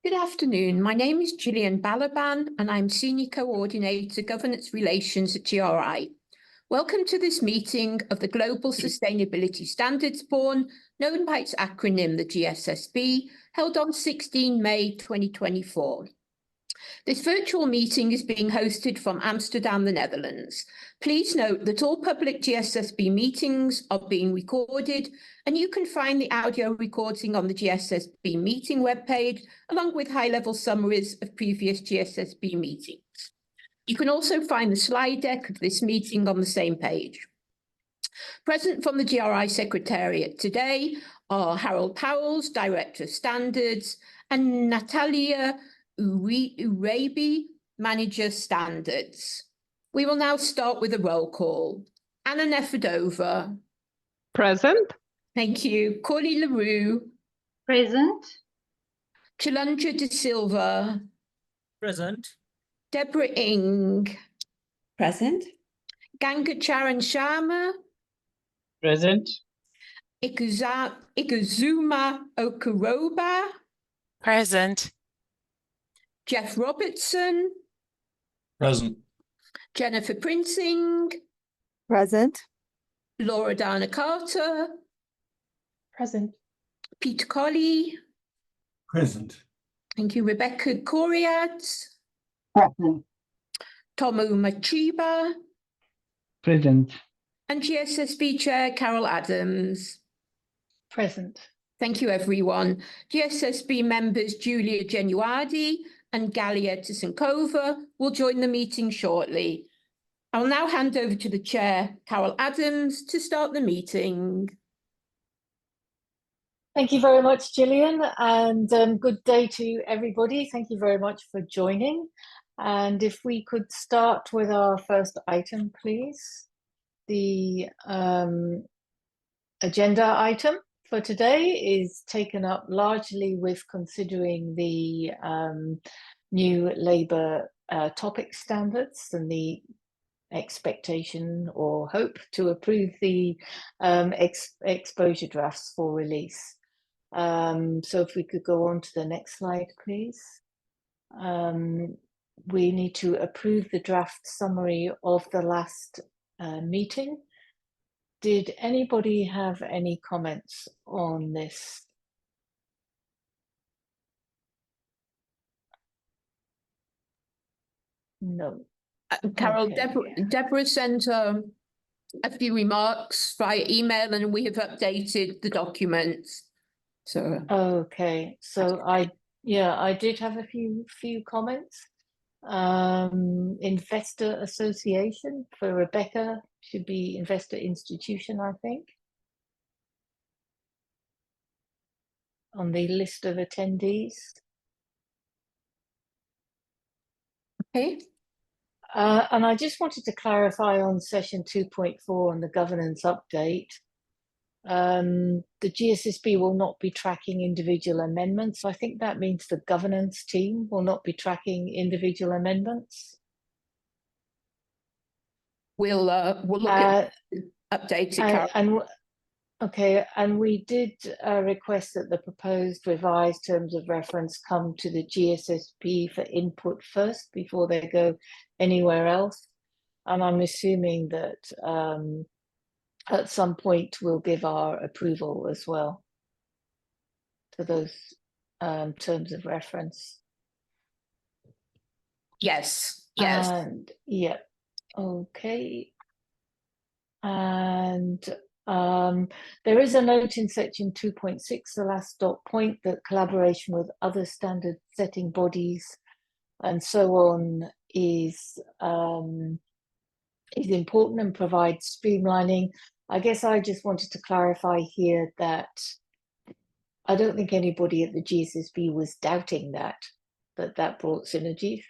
Good afternoon. My name is Gillian Balaban and I'm Senior Coordinator Governance Relations at GRI. Welcome to this meeting of the Global Sustainability Standards Board, known by its acronym, the GSSB, held on 16 May 2024. This virtual meeting is being hosted from Amsterdam, the Netherlands. Please note that all public GSSB meetings are being recorded, and you can find the audio recording on the GSSB meeting webpage, along with high-level summaries of previous GSSB meetings. You can also find the slide deck of this meeting on the same page. Present from the GRI Secretariat today are Harold Powells, Director of Standards, and Natalia Urabi, Manager Standards. We will now start with a roll call. Anna Nefedova. Present. Thank you. Corey LaRue. Present. Chalundra De Silva. Present. Deborah Ing. Present. Ganga Charan Sharma. Present. Ikuzuma Okoroba. Present. Jeff Robertson. Present. Jennifer Prinsing. Present. Laura Dana Carter. Present. Peter Colley. Present. Thank you. Rebecca Coriads. Present. Tomu Machiba. Present. And GSSB Chair Carol Adams. Present. Thank you, everyone. GSSB members Julia Genuardi and Galia Tisankova will join the meeting shortly. I'll now hand over to the Chair, Carol Adams, to start the meeting. Thank you very much, Gillian, and good day to everybody. Thank you very much for joining. And if we could start with our first item, please. The agenda item for today is taken up largely with considering the new labour topic standards and the expectation or hope to approve the exposure drafts for release. So if we could go on to the next slide, please. We need to approve the draft summary of the last meeting. Did anybody have any comments on this? No. Carol, Okay. Deborah sent a few remarks via email and we have updated the documents. So Okay, so I did have a few comments. Investor Association for Rebecca should be Investor Institution, I think, on the list of attendees. okay. And I just wanted to clarify on session 2.4 on the governance update. The GSSB will not be tracking individual amendments. I think that means the governance team will not be tracking individual amendments. We'll look at updated, Carol. And we did request that the proposed revised terms of reference come to the GSSB for input first before they go anywhere else. And I'm assuming that at some point we'll give our approval as well to those terms of reference. Yes. And yeah, okay. And there is a note in section 2.6, the last dot point, that collaboration with other standard setting bodies and so on is important and provides streamlining. I guess I just wanted to clarify here that I don't think anybody at the GSSB was doubting that brought synergies.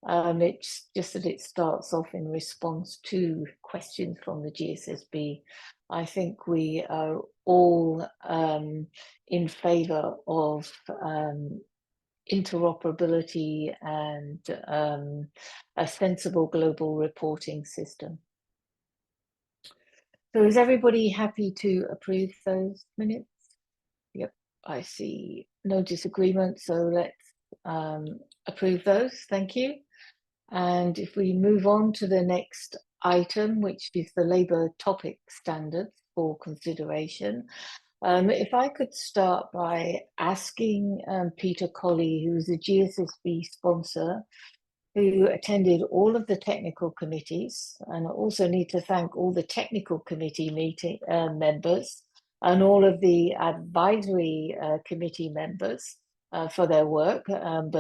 It's just that it starts off in response to questions from the GSSB. I think we are all in favour of interoperability and a sensible global reporting system. So is everybody happy to approve those minutes? Yep, I see no disagreement, so let's approve those. Thank you. And if we move on to the next item, which is the labour topic standards for consideration. If I could start by asking Peter Colley, who's a GSSB sponsor, who attended all of the technical committees, and I also need to thank all the technical committee meeting members and all of the advisory committee members for their work, and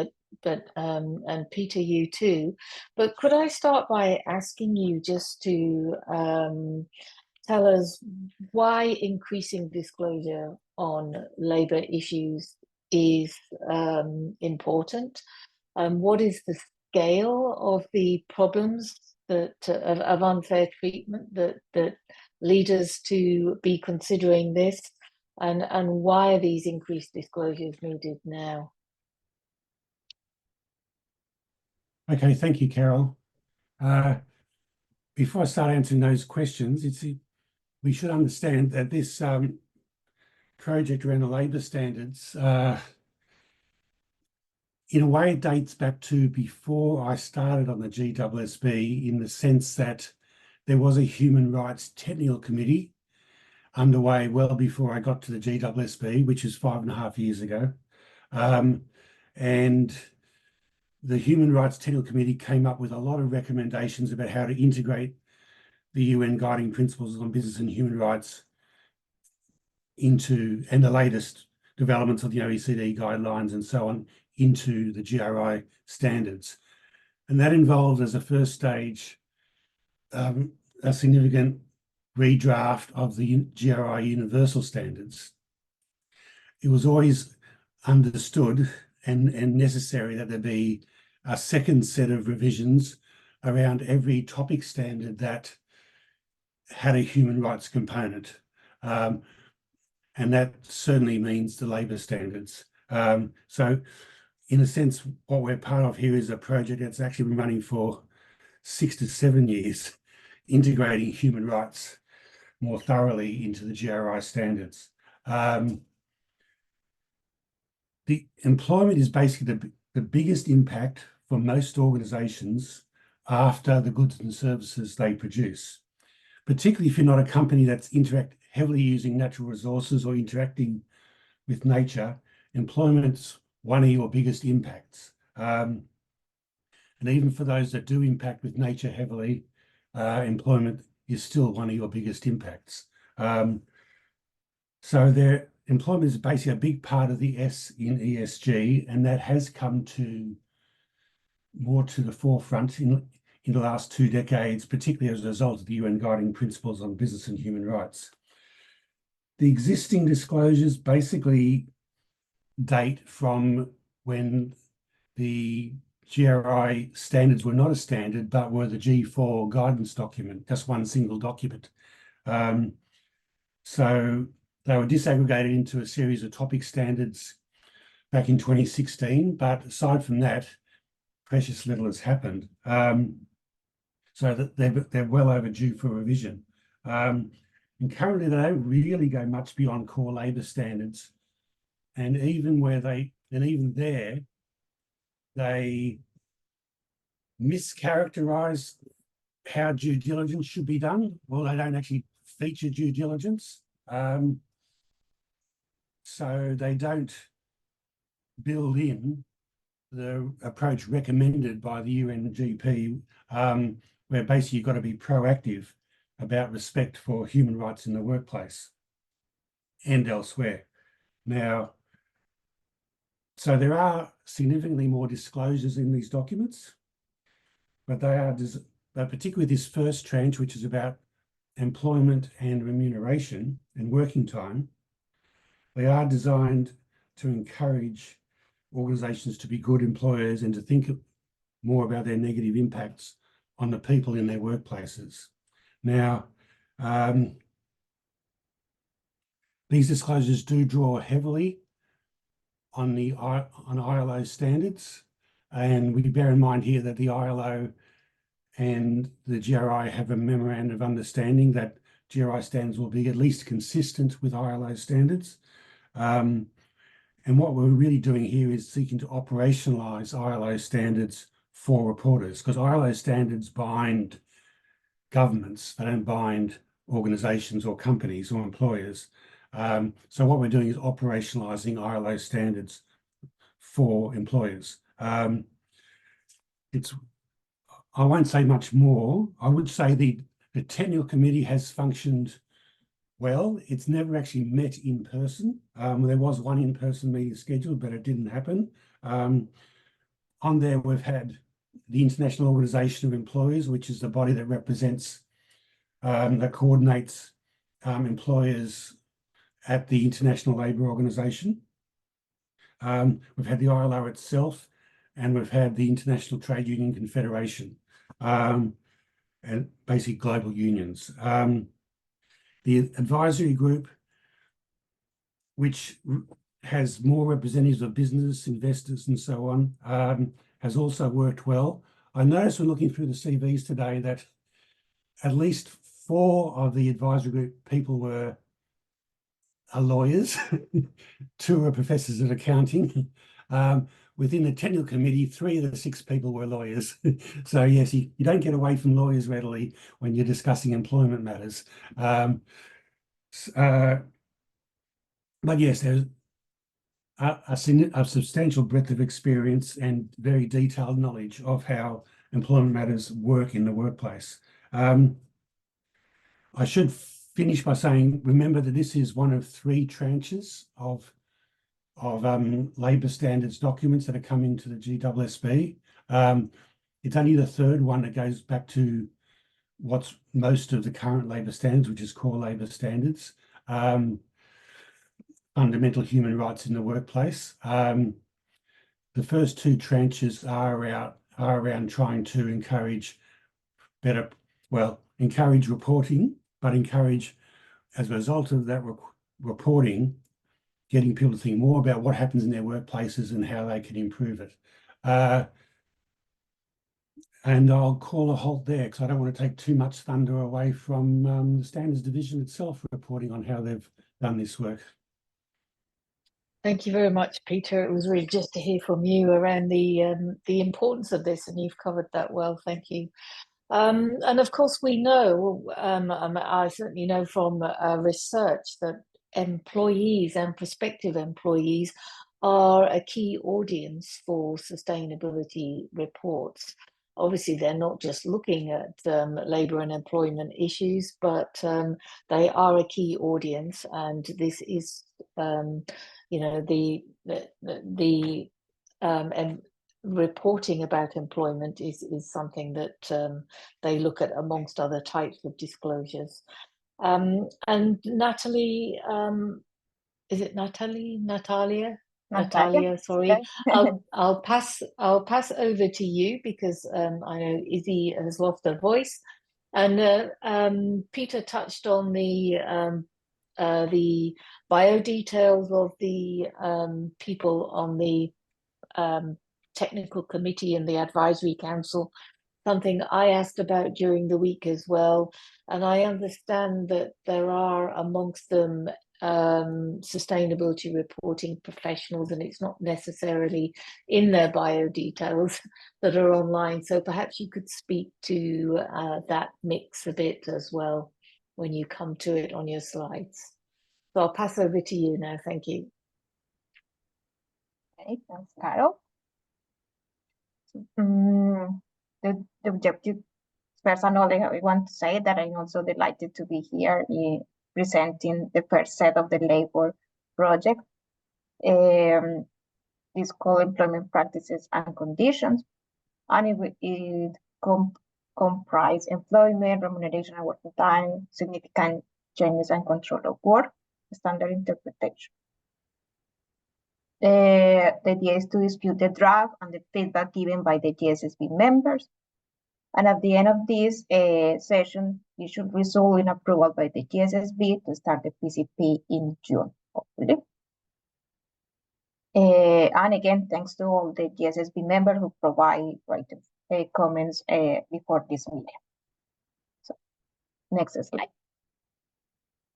Peter, you too. But could I start by asking you just to tell us why increasing disclosure on labour issues is important? What is the scale of the problems that of unfair treatment that lead us to be considering this, and why are these increased disclosures needed now? Okay, thank you, Carol. Before I start answering those questions, we should understand that this project around the labour standards, in a way, it dates back to before I started on the GSSB, in the sense that there was a human rights technical committee underway well before I got to the GSSB, which is 5.5 years ago. And the Human Rights Technical Committee came up with a lot of recommendations about how to integrate the UN Guiding Principles on Business and Human Rights into, and the latest developments of the OECD guidelines and so on, into the GRI standards. And that involved, as a first stage, a significant redraft of the GRI universal standards. It was always understood and necessary that there be a second set of revisions around every topic standard that had a human rights component. And that certainly means the labour standards. So in a sense, what we're part of here is a project that's actually been running for 6 to 7 years, integrating human rights more thoroughly into the GRI standards. The employment is basically the biggest impact for most organisations after the goods and services they produce, particularly if you're not a company that's heavily using natural resources or interacting with nature. Employment's one of your biggest impacts. And even for those that do impact with nature heavily, employment is still one of your biggest impacts. So employment is basically a big part of the S in ESG, and that has come more to the forefront in the last 2 decades, particularly as a result of the UN Guiding Principles on Business and Human Rights. The existing disclosures basically date from when the GRI standards were not a standard, but were the G4 guidance document, just one single document. So they were disaggregated into a series of topic standards back in 2016, but aside from that, precious little has happened. So that they're well overdue for revision. And currently they don't really go much beyond core labour standards. And even there, they mischaracterise how due diligence should be done. Well, they don't actually feature due diligence. So they don't build in the approach recommended by the UNGP, where basically you've got to be proactive about respect for human rights in the workplace and elsewhere. Now, so there are significantly more disclosures in these documents, but they're particularly this first tranche, which is about employment and remuneration and working time. They are designed to encourage organisations to be good employers and to think more about their negative impacts on the people in their workplaces. Now, these disclosures do draw heavily on ILO standards, and we bear in mind here that the ILO and the GRI have a memorandum of understanding that GRI standards will be at least consistent with ILO standards. And And what we're really doing here is seeking to operationalise ILO standards for reporters, because ILO standards bind governments, they don't bind organisations or companies or employers. So what we're doing is operationalising ILO standards for employers. I won't say much more. I would say the technical committee has functioned well. It's never actually met in person. There was one in-person meeting scheduled, but it didn't happen. On there, we've had the International Organisation of Employers, which is the body that represents, that coordinates employers at the International Labour Organisation. We've had the ILO itself, and we've had the International Trade Union Confederation, and basically global unions. The advisory group, which has more representatives of business, investors, and so on, has also worked well. I noticed when looking through the CVs today that at least 4 of the advisory group people are lawyers, 2 are professors of accounting. Within the technical committee, 3 of the 6 people were lawyers. So yes, you don't get away from lawyers readily when you're discussing employment matters. But yes, there's a substantial breadth of experience and very detailed knowledge of how employment matters work in the workplace. I should finish by saying, remember that this is one of 3 tranches of labour standards documents that are coming to the GSSB. It's only the 3rd one that goes back to what's most of the current labour standards, which is core labour standards, fundamental human rights in the workplace. The first 2 tranches are around trying to encourage encourage reporting, but encourage, as a result of that reporting, getting people to think more about what happens in their workplaces and how they can improve it. And I'll call a halt there because I don't want to take too much thunder away from the Standards Division itself reporting on how they've done this work. Thank you very much, Peter. It was really just to hear from you around the importance of this, and you've covered that well. Thank you. And of course, we know, I certainly know from research that employees and prospective employees are a key audience for sustainability reports. Obviously, they're not just looking at labour and employment issues, but they are a key audience, and this is, you know, and reporting about employment is something that they look at amongst other types of disclosures. And Natalie, is it Natalia? Natalia, sorry. I'll pass over to you because I know Izzy has lost her voice, and Peter touched on the bio details of the people on the technical committee and the advisory council, something I asked about during the week as well. And I understand that there are amongst them sustainability reporting professionals, and it's not necessarily in their bio details that are online. So perhaps you could speak to that mix a bit as well when you come to it on your slides. So I'll pass over to you now. Thank you. Okay, thanks, Carol. The objective, first and all, I want to say that I'm also delighted to be here presenting the first set of the labor project. It's called Employment Practices and Conditions, and it comprise employment, remuneration and working time, significant changes and control of work, standard interpretation. The idea is to dispute the draft and the feedback given by the GSSB members. And at the end of this session, it should result in approval by the GSSB to start the PCP in June, hopefully. And again, thanks to all the GSSB members who provide written comments before this meeting. So, next slide.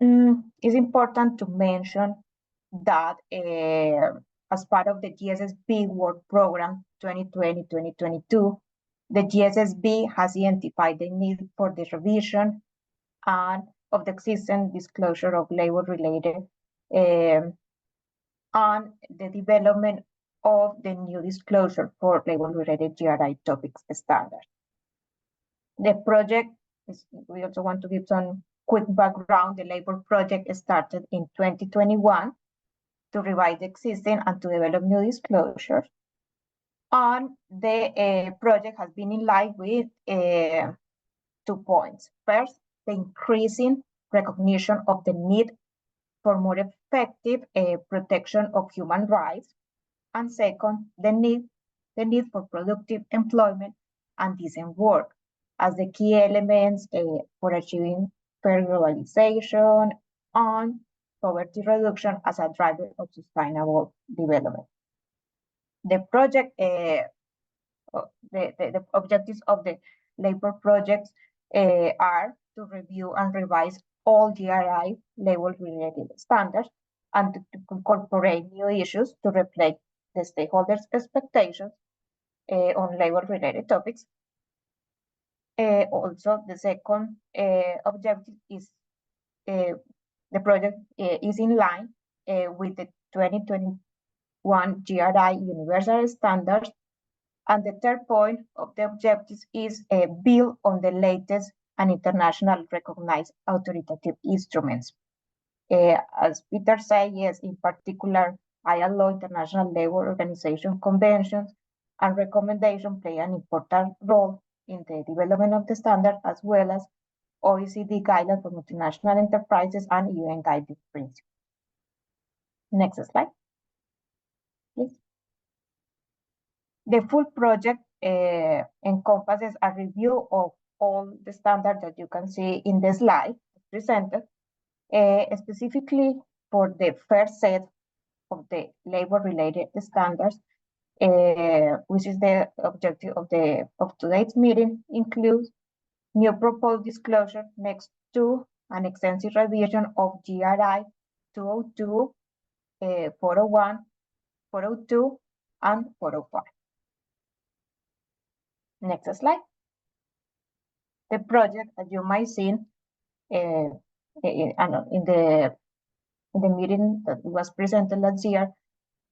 It's important to mention that as part of the GSSB Work Program 2020-2022, the GSSB has identified the need for the revision and of the existing disclosure of labor-related and the development of the new disclosure for labor-related GRI topics standard. The project we also want to give some quick background. The labor project started in 2021 to revise the existing and to develop new disclosures. And the project has been in line with 2 points. First, the increasing recognition of the need for more effective protection of human rights. And second, the need for productive employment and decent work as the key elements for achieving fair globalization and poverty reduction as a driver of sustainable development. The project, the objectives of the labor projects are to review and revise all GRI labor-related standards and to incorporate new issues to reflect the stakeholders' expectations on labor-related topics. Also, the second objective is the project is in line with the 2021 GRI Universal Standards. And the third point of the objectives is build on the latest and international recognized authoritative instruments. As Peter said, yes, in particular, ILO, International Labour Organization conventions and recommendations play an important role in the development of the standard, as well as OECD guidelines for multinational enterprises and UN guiding principles. Next slide, please. The full project encompasses a review of all the standards that you can see in the slide presented, specifically for the first set of the labor-related standards, which is the objective of today's meeting, includes new proposed disclosure next to an extensive revision of GRI 202, 401, 402, and 405. Next slide. The project, as you might see, in the meeting that was presented last year,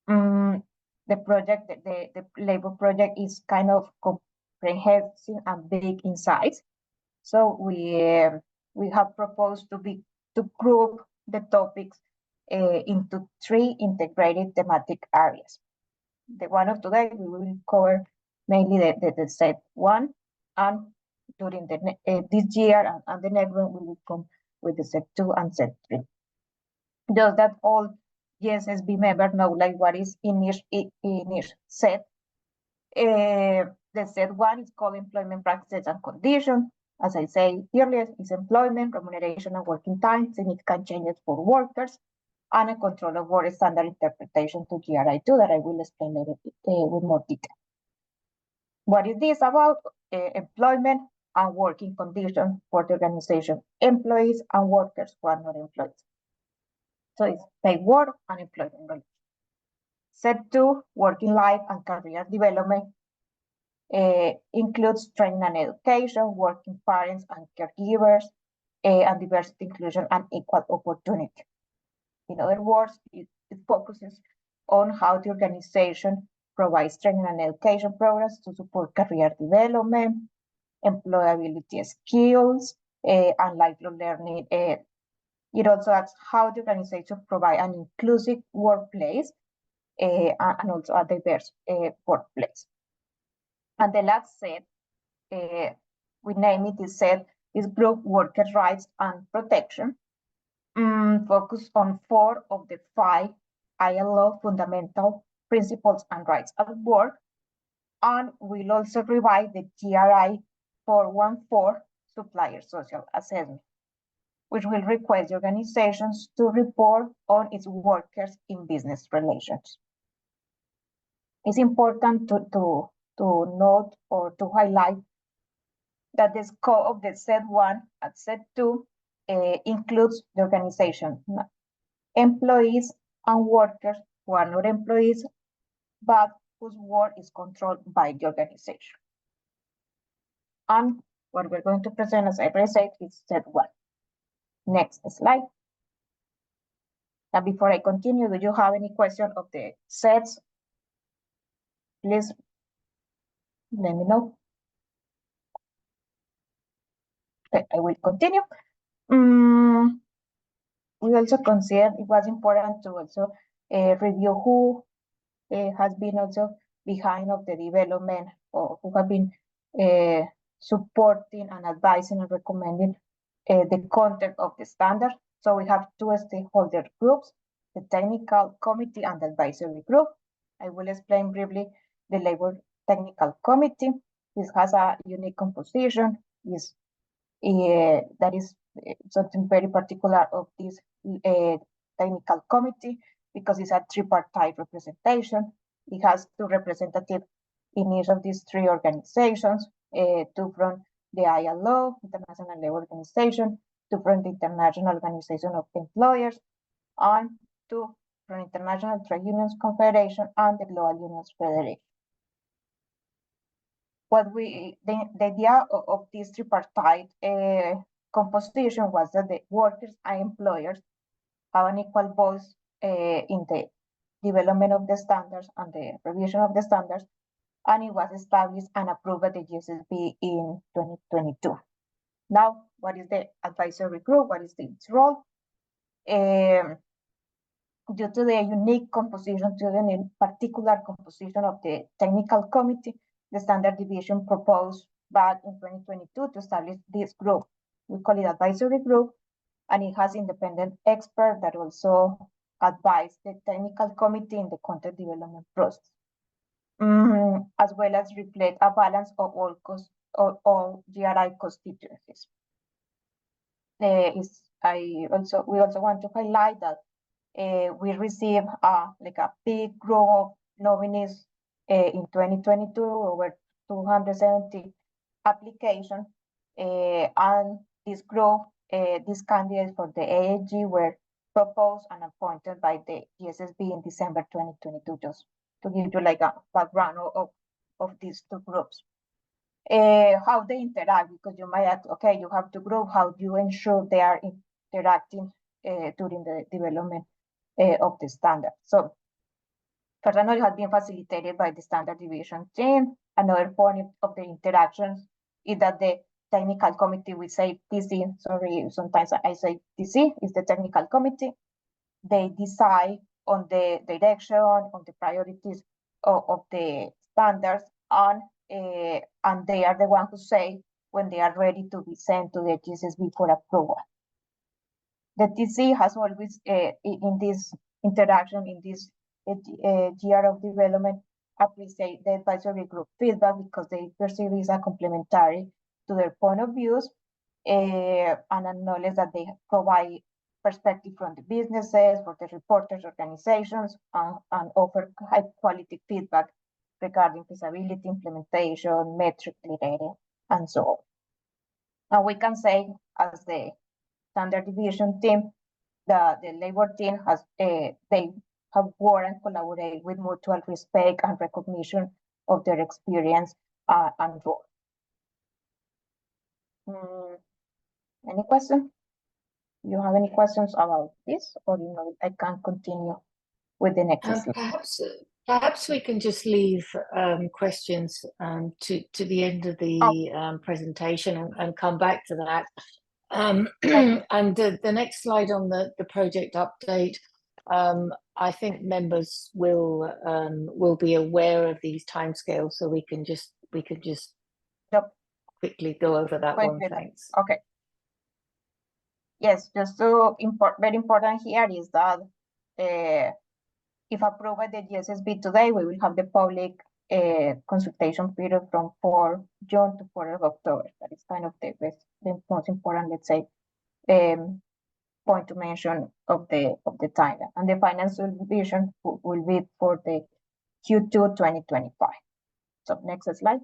the project, the labor project is kind of comprehensive and big in size. So we have proposed to group the topics into 3 integrated thematic areas. The one of today, we will cover mainly the set 1, and during this year and the next one, we will come with the set 2 and set 3. Just that all GSSB members know like what is in each set. The set 1 is called employment practices and conditions. As I say earlier, is employment, remuneration, and working time, significant changes for workers, and a control of work standard interpretation to GRI2 that I will explain later with more detail. What is this about? Employment and working conditions for the organization, employees and workers who are not employees. So it's paid work and employment relations. Set 2, working life and career development, includes training and education, working parents and caregivers, and diversity, inclusion, and equal opportunity. In other words, it focuses on how the organization provides training and education programs to support career development, employability skills, and lifelong learning. It also asks how the organization provide an inclusive workplace and also a diverse workplace. And the last set, we name it this set, is group workers' rights and protection, focus on 4 of the 5 ILO fundamental principles and rights at work, and we'll also revise the GRI 414 supplier social assessment, which will require the organizations to report on its workers in business relations. It's important to note or to highlight that the scope of the set 1 and set 2 includes the organization, employees and workers who are not employees, but whose work is controlled by the organization. And what we're going to present, as I already said, is set 1. Next slide. Now, before I continue, do you have any question of the sets? Please let me know. Okay, I will continue. We also considered it was important to also review who has been also behind of the development, or who have been supporting and advising and recommending the content of the standard. So we have 2 stakeholder groups, the technical committee and the advisory group. I will explain briefly the labor technical committee. This has a unique composition. That is something very particular of this technical committee, because it's a tripartite representation. It has 2 representatives in each of these 3 organizations, 2 from the ILO, International Labour Organization, 2 from the International Organization of Employers, and 2 from International Trade Unions Confederation and the Global Unions Federation. The idea of this tripartite composition was that the workers and employers have an equal voice in the development of the standards and the revision of the standards, and it was established and approved by the GSSB in 2022. Now, what is the advisory group? What is its role? Due to the unique composition, to the particular composition of the technical committee, the standard division proposed back in 2022 to establish this group. We call it advisory group, and it has independent experts that also advise the technical committee in the content development process, as well as reflect a balance of all GRI constituencies. We also want to highlight that we received like a big group of nominees in 2022, over 270 applications, and this group, these candidates for the AAG were proposed and appointed by the GSSB in December 2022, just to give you like a background of these 2 groups. How they interact, because you might ask, okay, you have 2 groups, how do you ensure they are interacting during the development of the standard? So first, I know it has been facilitated by the standard division team. Another point of the interactions is that the technical committee, we say TC, sorry, sometimes I say TC, is the technical committee. They decide on the direction, on the priorities of the standards, and they are the ones who say when they are ready to be sent to the GSSB for approval. The TC has always, in this interaction, in this GR of development, appreciate the advisory group feedback, because they perceive it as complementary to their point of views, and acknowledge that they provide perspective from the businesses, for the reporters, organizations, and offer high quality feedback regarding feasibility, implementation, metric related, and so on. And we can say, as the standard division team, the labor team has they have worked and collaborated with mutual respect and recognition of their experience and role. Any question? You have any questions about this, or I can continue with the next slide? Perhaps we can just leave questions to the end of the presentation and come back to that. And the next slide on the project update, I think members will be aware of these timescales, so we can just quickly go over that one. Thanks. Okay. Yes, just so very important here is that if approved by the GSSB today, we will have the public consultation period from 4 June to 4 October. That is kind of the most important, let's say, point to mention of the time. And the financial revision will be for the Q2 2025. So next slide.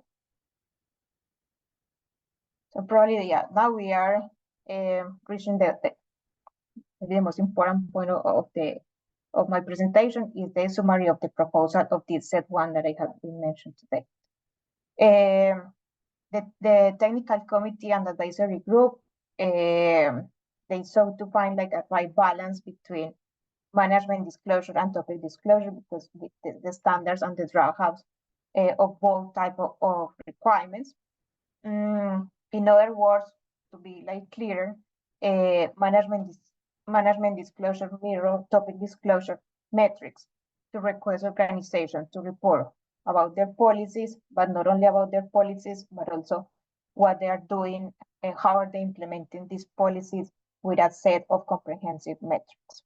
So probably, yeah, now we are reaching the most important point of the of my presentation is the summary of the proposal of this set one that I have been mentioned today. The technical committee and advisory group, they sought to find like a right balance between management disclosure and topic disclosure, because the standards and the draft have of both type of requirements. In other words, to be like clearer, management disclosure mirror topic disclosure metrics to request organizations to report about their policies, but not only about their policies, but also what they are doing and how are they implementing these policies with a set of comprehensive metrics.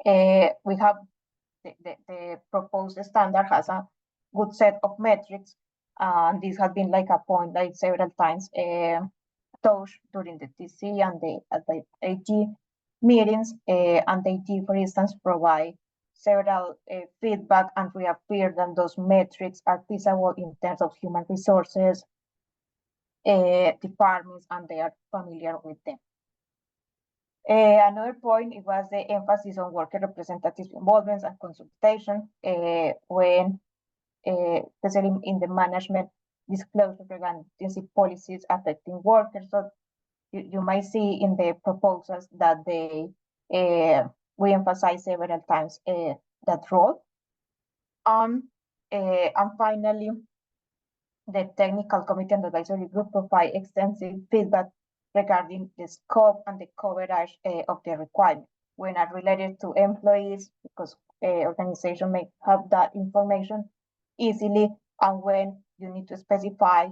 We have the proposed standard has a good set of metrics, and this has been like a point like several times touched during the TC and the AG meetings, and the AG, for instance, provide several feedback and reaffirm that those metrics are feasible in terms of human resources departments, and they are familiar with them. Another point, it was the emphasis on worker representative involvement and consultation when, especially in the management disclosure regarding policies affecting workers. So you might see in the proposals that they we emphasize several times that role. And finally, the technical committee and advisory group provide extensive feedback regarding the scope and the coverage of the requirement when are related to employees, because organization may have that information easily, and when you need to specify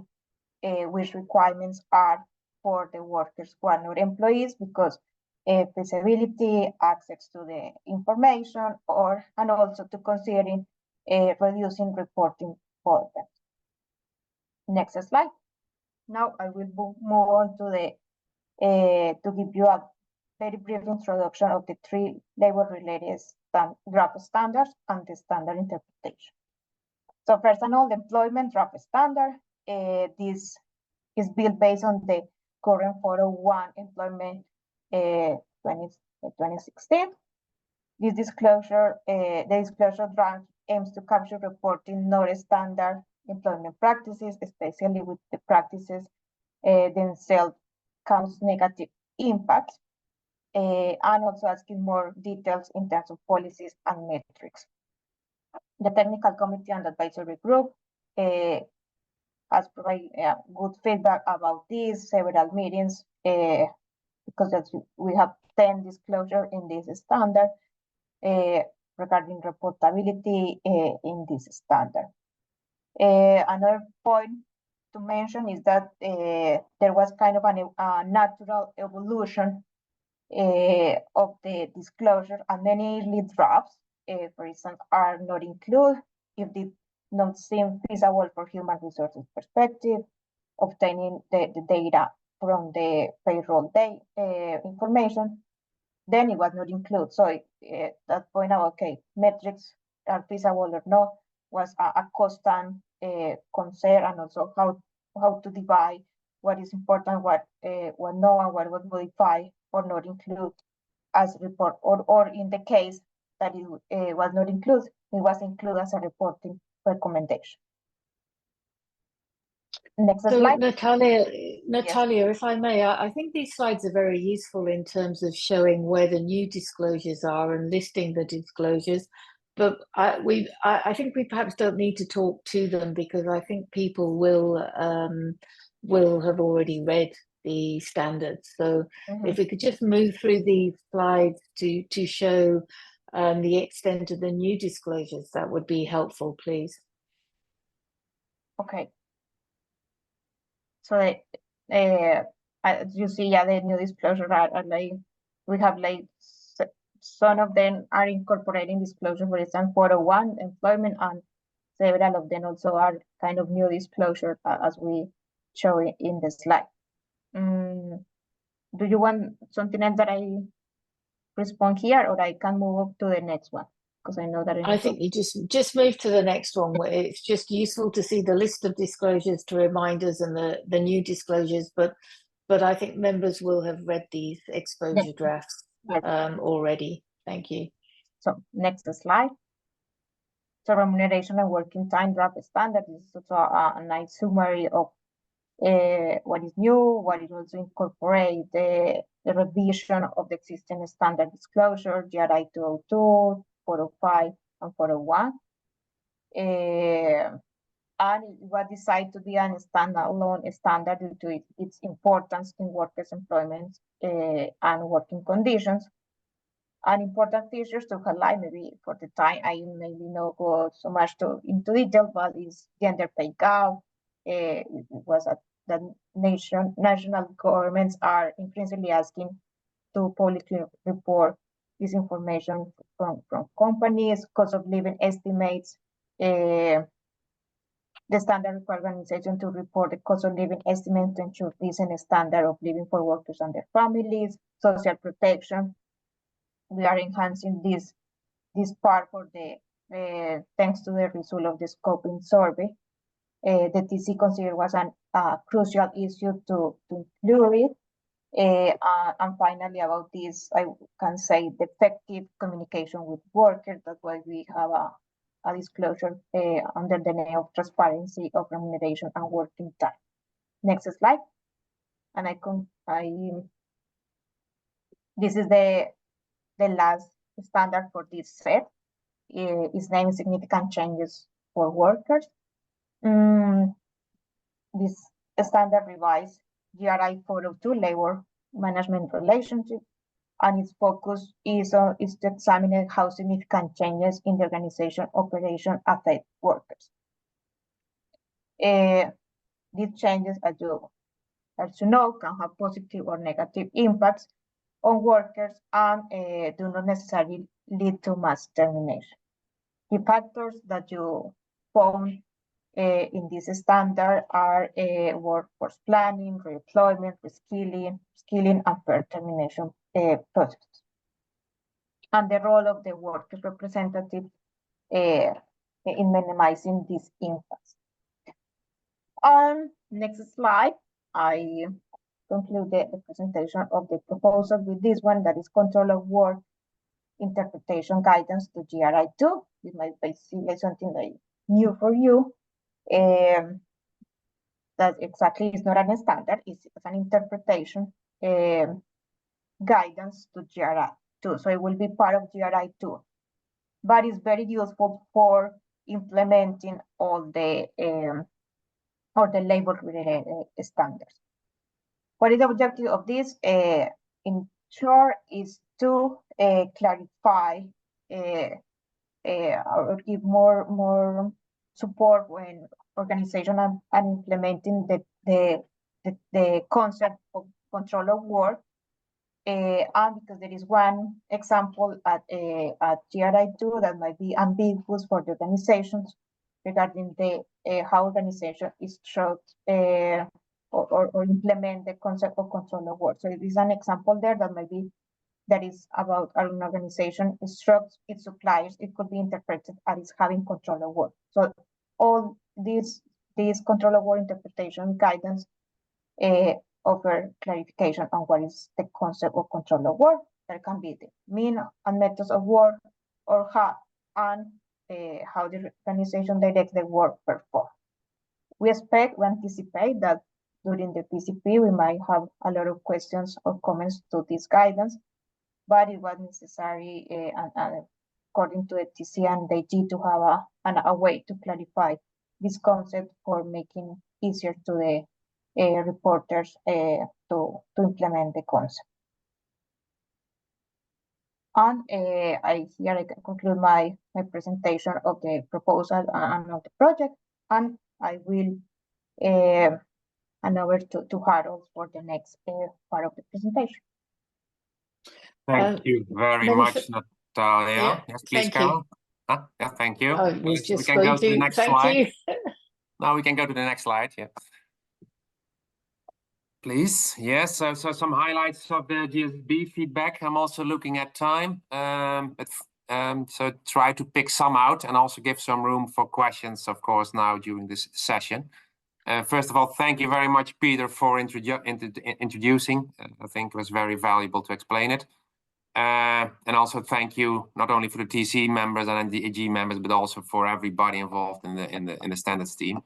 which requirements are for the workers who are not employees, because feasibility, access to the information, and also to considering reducing reporting for them. Next slide. Now I will move on to the to give you a very brief introduction of the three labor-related draft standards and the standard interpretation. So first of all, the employment draft standard. This is built based on the current 401 employment 2016. This disclosure, the disclosure draft aims to capture reporting non-standard employment practices, especially with the practices themselves cause negative impacts, and also asking more details in terms of policies and metrics. The technical committee and advisory group has provided good feedback about these several meetings, because we have 10 disclosure in this standard regarding reportability in this standard. Another point to mention is that there was kind of a natural evolution of the disclosure, and many early drafts, for instance, are not included if they don't seem feasible for human resources perspective, obtaining the data from the payroll day information, then it was not included. So that point out, okay, metrics are feasible or not, was a constant concern, and also how to divide what is important, what no, and what was modified or not include as report, or in the case that it was not included, it was included as a reporting recommendation. Next slide. Natalia, if I may, I think these slides are very useful in terms of showing where the new disclosures are and listing the disclosures. But I think we perhaps don't need to talk to them, because I think people will have already read the standards. So if we could just move through these slides to show the extent of the new disclosures, that would be helpful, please. Okay. So as you see, yeah, the new disclosure are like, we have like some of them are incorporating disclosure, for example, 401 employment, and several of them also are kind of new disclosure as we show it in the slide. Do you want something else that I respond here, or I can move to the next one? Because I know that I think you just move to the next one, where it's just useful to see the list of disclosures to remind us, and the new disclosures, but I think members will have read these exposure drafts already. Thank you. So next slide. So remuneration and working time draft standard is also a nice summary of what is new, what is also incorporate the revision of the existing standard disclosure, GRI 202, 405, and 401. And it was decided to be a standalone standard due to its importance in workers' employment and working conditions. And important features to highlight, maybe for the time I maybe not go so much into detail, but is gender pay gap. It was that national governments are increasingly asking to publicly report this information from companies, cost of living estimates, the standard requires organization to report the cost of living estimate to ensure decent standard of living for workers and their families, social protection. We are enhancing this part for the thanks to the result of the scoping survey. The TC considered was a crucial issue to include it. And finally, about this, I can say the effective communication with workers. That's why we have a disclosure under the name of transparency of remuneration and working time. Next slide. And this is the last standard for this set. Its name is significant changes for workers. This standard revised GRI 402 labor management relationship, and its focus is to examine how significant changes in the organization operation affect workers. These changes, as you know, can have positive or negative impacts on workers and do not necessarily lead to mass termination. The factors that you found in this standard are workforce planning, reemployment, reskilling, and fair termination processes. And the role of the workers' representative in minimizing these impacts. Next slide, I conclude the presentation of the proposal with this one, that is control of work interpretation guidance to GRI 2. This might be something like new for you. That exactly is not a standard, it's an interpretation guidance to GRI 2. So it will be part of GRI 2, but it's very useful for implementing all the labor-related standards. What is the objective of this? In short, is to clarify or give more support when organization are implementing the concept of control of work. And because there is one example at GRI 2 that might be ambiguous for the organizations regarding the how organization is structured or implement the concept of control of work. So it is an example there that is about an organization instructs its suppliers. It could be interpreted as having control of work. So all these control of work interpretation guidance offer clarification on what is the concept of control of work. There can be the mean and methods of work, or how the organization directs the work performed. We anticipate that during the PCP, we might have a lot of questions or comments to this guidance, but it was necessary, and according to the TC and the G, to have a way to clarify this concept for making easier to the reporters to implement the concept. And here I can conclude my presentation of the proposal and of the project, and I will hand over to Harold for the next part of the presentation. Thank you very much, Natalia. Yes, please, Carol. Yeah, thank you. We can go to the next slide. You. Now we can go to the next slide. Yeah. Please. Yes. So some highlights of the GSSB feedback. I'm also looking at time, so try to pick some out and also give some room for questions, of course, now during this session. First of all, thank you very much, Peter, for introducing. I think it was very valuable to explain it. And also thank you not only for the TC members and the AG members, but also for everybody involved in the standards team.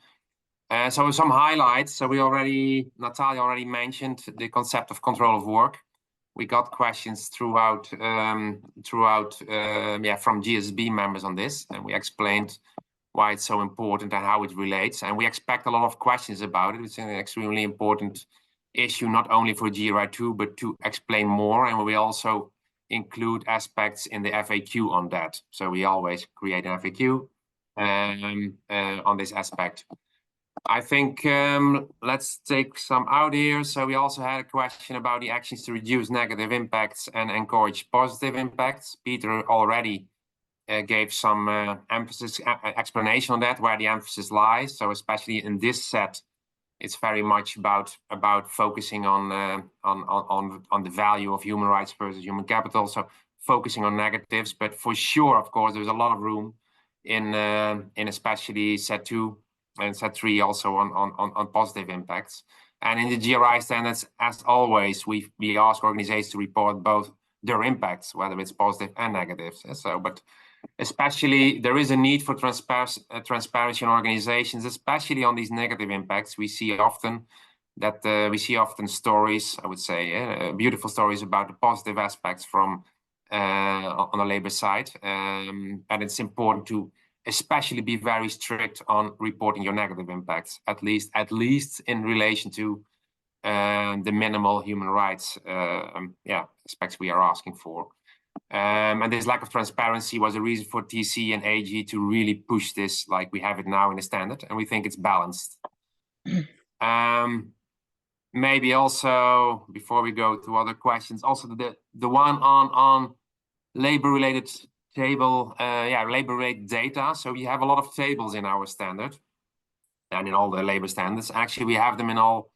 So some highlights. So Natalia already mentioned the concept of control of work. We got questions throughout from GSSB members on this, and we explained why it's so important and how it relates. And we expect a lot of questions about it. It's an extremely important issue, not only for GRI2, but to explain more. And we also include aspects in the FAQ on that. So we always create an FAQ on this aspect. I think let's take some out here. So we also had a question about the actions to reduce negative impacts and encourage positive impacts. Peter already gave some explanation on that, where the emphasis lies. So especially in this set, it's very much about focusing on the value of human rights versus human capital. So focusing on negatives, but for sure, of course, there's a lot of room in especially set 2 and set 3 also on positive impacts. And in the GRI standards, as always, we ask organizations to report both their impacts, whether it's positive and negative. So, but especially there is a need for transparency in organizations, especially on these negative impacts. We see often stories, I would say, beautiful stories about the positive aspects from on the labor side, and it's important to especially be very strict on reporting your negative impacts, at least in relation to the minimal human rights aspects we are asking for. And this lack of transparency was a reason for TC and AG to really push this like we have it now in the standard, and we think it's balanced. Maybe also, before we go to other questions, also the one on labor-related table, labor-related data. So we have a lot of tables in our standard and in all the labor standards. Actually, we have them in all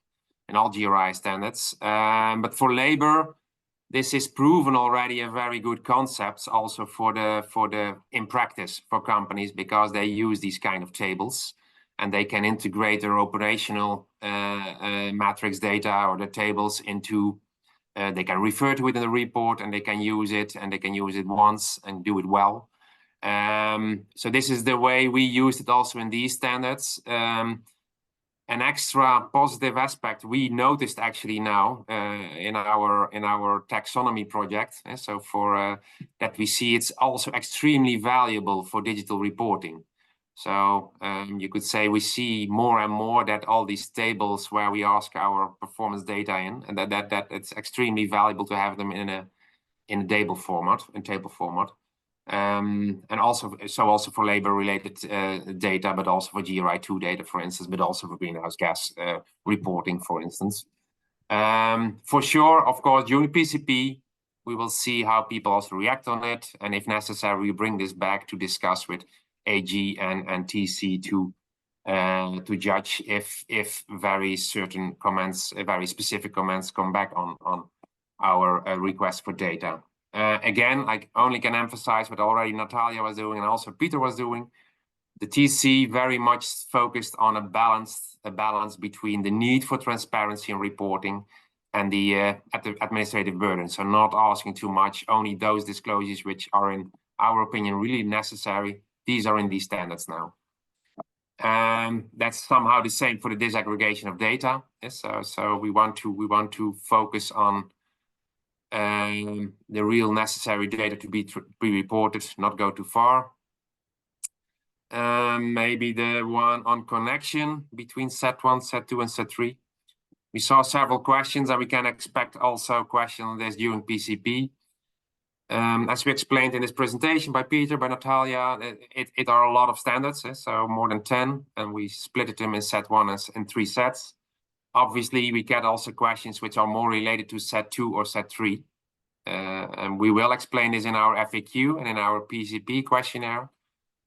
GRI standards. But for labor, this is proven already a very good concept also for the in practice for companies, because they use these kind of tables and they can integrate their operational matrix data or the tables into they can refer to it in the report, and they can use it, and they can use it once and do it well. So this is the way we used it also in these standards. An extra positive aspect we noticed actually now in our taxonomy project. So for that we see it's also extremely valuable for digital reporting. So you could say we see more and more that all these tables where we ask our performance data in, and that it's extremely valuable to have them in a table format, and also for labor-related data, but also for GRI2 data, for instance, but also for greenhouse gas reporting, for instance. For sure, of course, during PCP, we will see how people also react on it, and if necessary, we bring this back to discuss with AG and TC to judge if very certain comments, very specific comments come back on our request for data. Again, I only can emphasize what already Natalia was doing and also Peter was doing. The TC very much focused on a balance between the need for transparency and reporting and the administrative burden. So not asking too much, only those disclosures which are in our opinion really necessary. These are in these standards now. That's somehow the same for the disaggregation of data. So we want to focus on the real necessary data to be reported, not go too far. Maybe the one on connection between set 1, set 2, and set 3. We saw several questions, and we can expect also questions on this during PCP. As we explained in this presentation by Peter, by Natalia, it are a lot of standards, so more than 10, and we split them in set 1 as in 3 sets. Obviously, we get also questions which are more related to set 2 or set 3. And we will explain this in our FAQ and in our PCP questionnaire.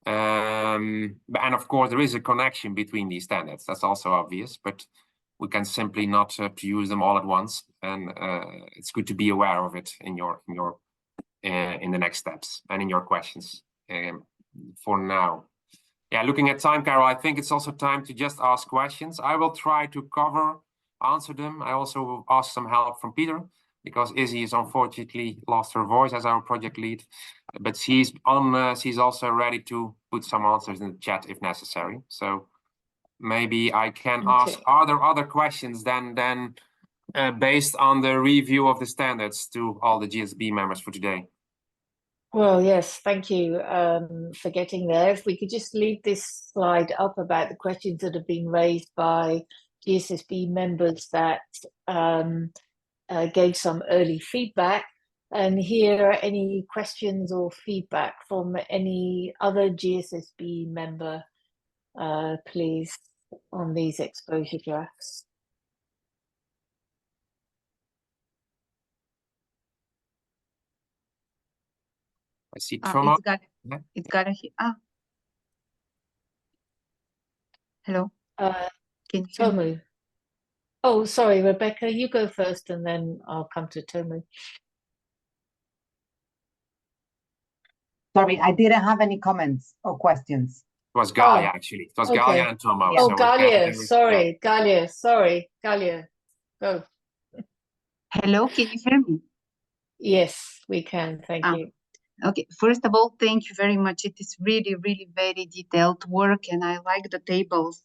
And of course, there is a connection between these standards. That's also obvious, but we can simply not use them all at once. And it's good to be aware of it in the next steps and in your questions for now. Yeah, looking at time, Carol, I think it's also time to just ask questions. I will try to answer them. I also will ask some help from Peter, because Izzy is unfortunately lost her voice as our project lead, but she's also ready to put some answers in the chat if necessary. So maybe I can ask, are there other questions than based on the review of the standards to all the GSB members for today? Well, yes, thank you for getting there. If we could just leave this slide up about the questions that have been raised by GSSB members that gave some early feedback, and hear any questions or feedback from any other GSSB member, please, on these exposure drafts. I see Thomas. It's got hello. Uh, Can you hear me? Tomu. Oh, sorry, Rebecca, you go first and then I'll come to Tomu. Sorry, I didn't have any comments or questions. It was Galia, actually. It was okay. Galia and Tomo. Oh, so Galia, yeah. sorry, Galia, go. Hello, can you hear me? Yes, we can, thank you. Okay, first of all, thank you very much. It is really, really very detailed work, and I like the tables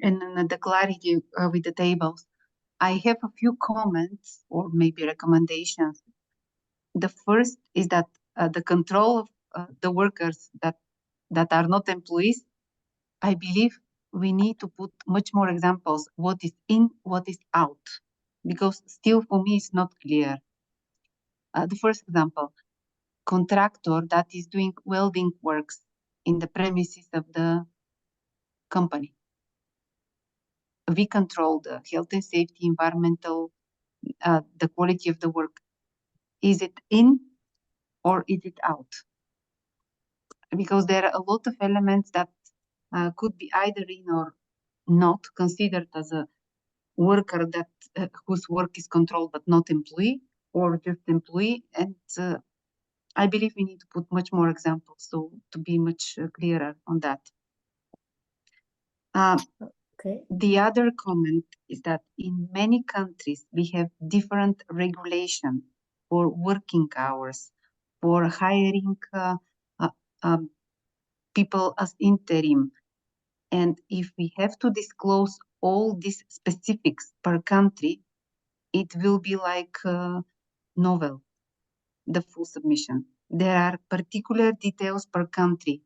and the clarity with the tables. I have a few comments or maybe recommendations. The first is that the control of the workers that are not employees, I believe we need to put much more examples, what is in, what is out, because still for me it's not clear. The first example, contractor that is doing welding works in the premises of the company. We control the health and safety, environmental, the quality of the work. Is it in or is it out? Because there are a lot of elements that could be either in or not considered as a worker that whose work is controlled but not employee, or just employee. And I believe we need to put much more examples so to be much clearer on that. Okay. The other comment is that in many countries we have different regulation for working hours, for hiring people as interim. And if we have to disclose all these specifics per country, it will be like novel, the full submission. There are particular details per country.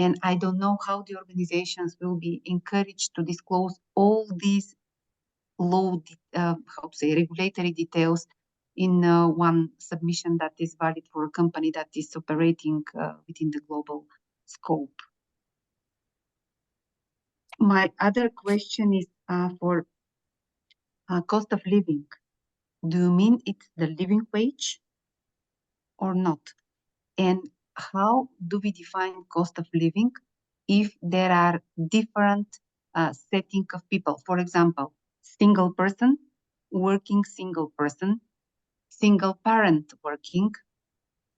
And I don't know how the organizations will be encouraged to disclose all these low, regulatory details in one submission that is valid for a company that is operating within the global scope. My other question is for cost of living. Do you mean it's the living wage or not? And how do we define cost of living if there are different setting of people? For example, single person, working single person, single parent working,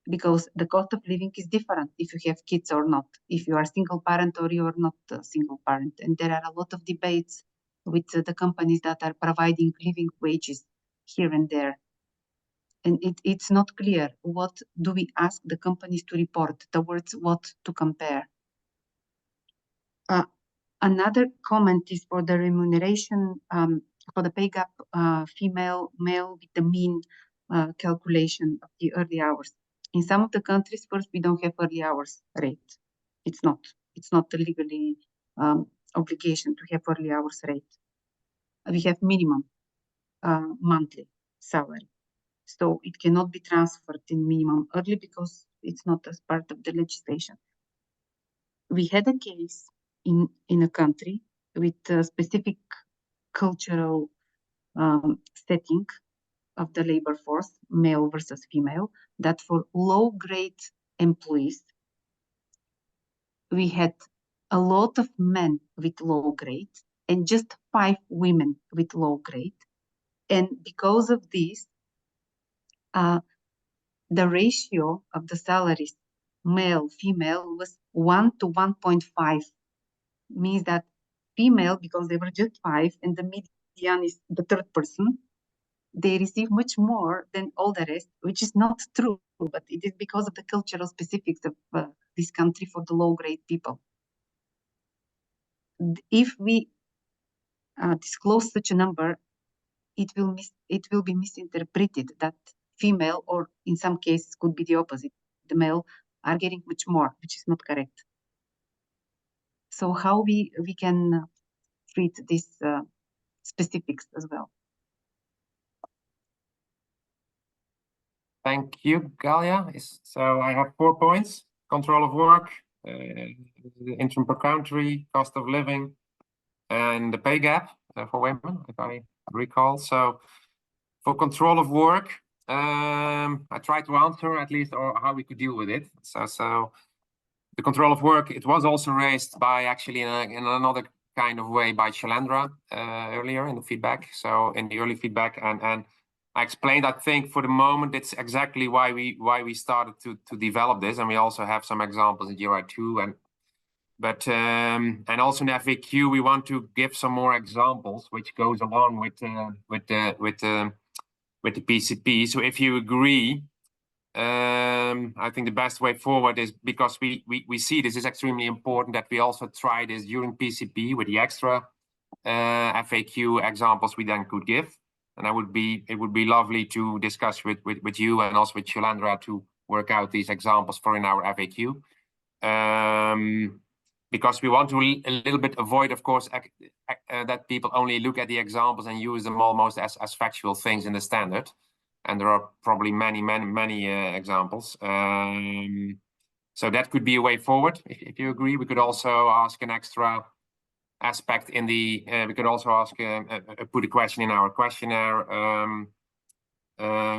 because the cost of living is different if you have kids or not, if you are single parent or you are not a single parent. And there are a lot of debates with the companies that are providing living wages here and there. And it's not clear what do we ask the companies to report, towards what to compare. Another comment is for the remuneration, for the pay gap, female, male, with the mean calculation of the early hours. In some of the countries, first, we don't have early hours rate. It's not a legally obligation to have early hours rate. We have minimum monthly salary. So it cannot be transferred in minimum early because it's not as part of the legislation. We had a case in a country with a specific cultural setting of the labor force, male versus female, that for low-grade employees, we had a lot of men with low grade and just 5 women with low grade. And because of this, the ratio of the salaries, male, female, was 1 to 1.5. Means that female, because they were just 5, and the median is the third person, they receive much more than all the rest, which is not true, but it is because of the cultural specifics of this country for the low-grade people. If we disclose such a number, it will be misinterpreted that female, or in some cases could be the opposite, the male are getting much more, which is not correct. So how we can treat these specifics as well. Thank you, Galia. So I have 4 points: control of work, the income per country, cost of living, and the pay gap for women, if I recall. So for control of work, I tried to answer at least or how we could deal with it. So the control of work, it was also raised by actually in another kind of way by Shailendra earlier in the feedback. So in the early feedback, and I explained, I think for the moment, it's exactly why we started to develop this, and we also have some examples in GRI 2 and also in FAQ we want to give some more examples, which goes along with the PCP. So if you agree, I think the best way forward is, because we see this is extremely important, that we also try this during PCP with the extra FAQ examples we then could give. And it would be lovely to discuss with you and also with Shailendra to work out these examples for in our FAQ. Because we want to a little bit avoid, of course, that people only look at the examples and use them almost as factual things in the standard. And there are probably many examples. So that could be a way forward. If you agree, we could also ask an extra aspect in the, we could also ask, put a question in our questionnaire,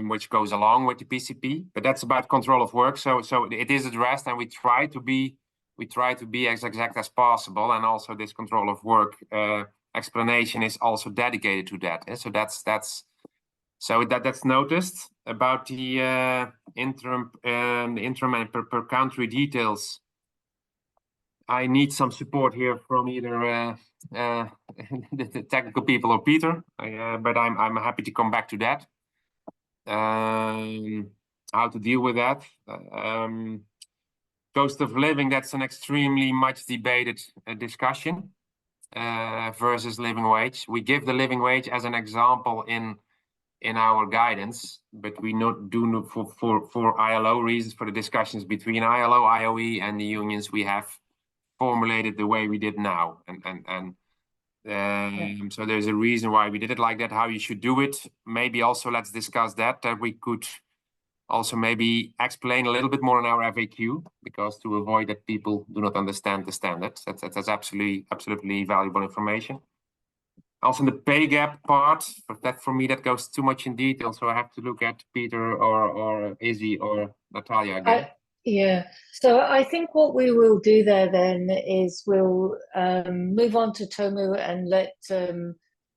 which goes along with the PCP, but that's about control of work. So it is addressed, and we try to be as exact as possible. And also this control of work explanation is also dedicated to that. So that's noticed. About the interim and per country details. I need some support here from either the technical people or Peter, but I'm happy to come back to that. How to deal with that? Cost of living, that's an extremely much debated discussion versus living wage. We give the living wage as an example in our guidance, but we do for ILO reasons, for the discussions between ILO, IOE, and the unions, we have formulated the way we did now, so there's a reason why we did it like that. How you should do it, maybe also let's discuss that we could also maybe explain a little bit more in our FAQ, because to avoid that people do not understand the standards, that's absolutely valuable information. Also in the pay gap part, that for me that goes too much in detail, so I have to look at Peter or Izzy or Natalia again. Yeah, so I think what we will do there then is we'll move on to Tomu and let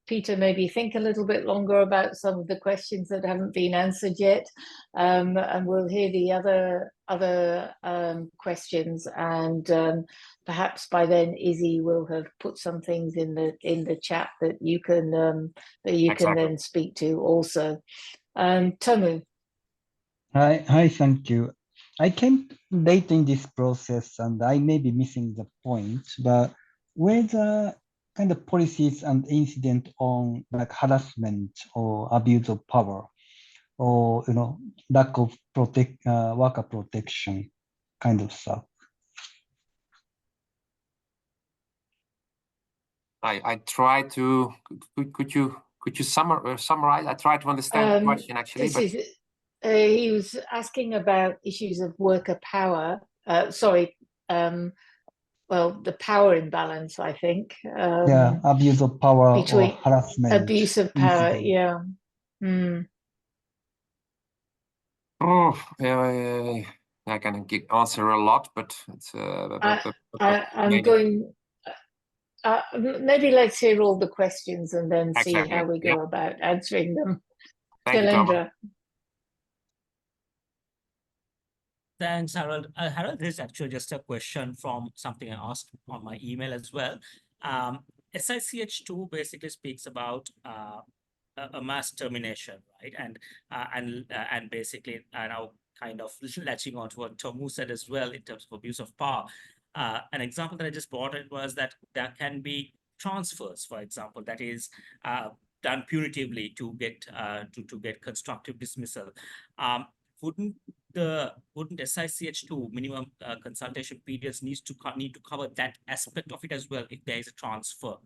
Peter maybe think a little bit longer about some of the questions that haven't been answered yet, and we'll hear the other questions, and perhaps by then Izzy will have put some things in the chat that you can can then speak to also. Tomu. Hi, thank you. I came late in this process and I may be missing the point, but were the kind of policies and incident on like harassment or abuse of power, or lack of worker protection kind of stuff? I try to. Could you summarize? I try to understand the question actually. He was asking about issues of worker power. Well, the power imbalance, I think. Yeah, abuse of power between or harassment. Abuse of power, incident. yeah. Mm. Oh, I can answer a lot, but it's. I'm going. Maybe let's hear all the questions and then see how we go about answering them. Shailendra. Thanks, Harold. Harold, this is actually just a question from something I asked on my email as well. SICH2 basically speaks about a mass termination, right? And basically now kind of latching on to what Tomu said as well in terms of abuse of power. An example that I just brought in was that there can be transfers, for example, that is done punitively to get constructive dismissal. Wouldn't SICH2 minimum consultation periods need to cover that aspect of it as well if there is a transfer,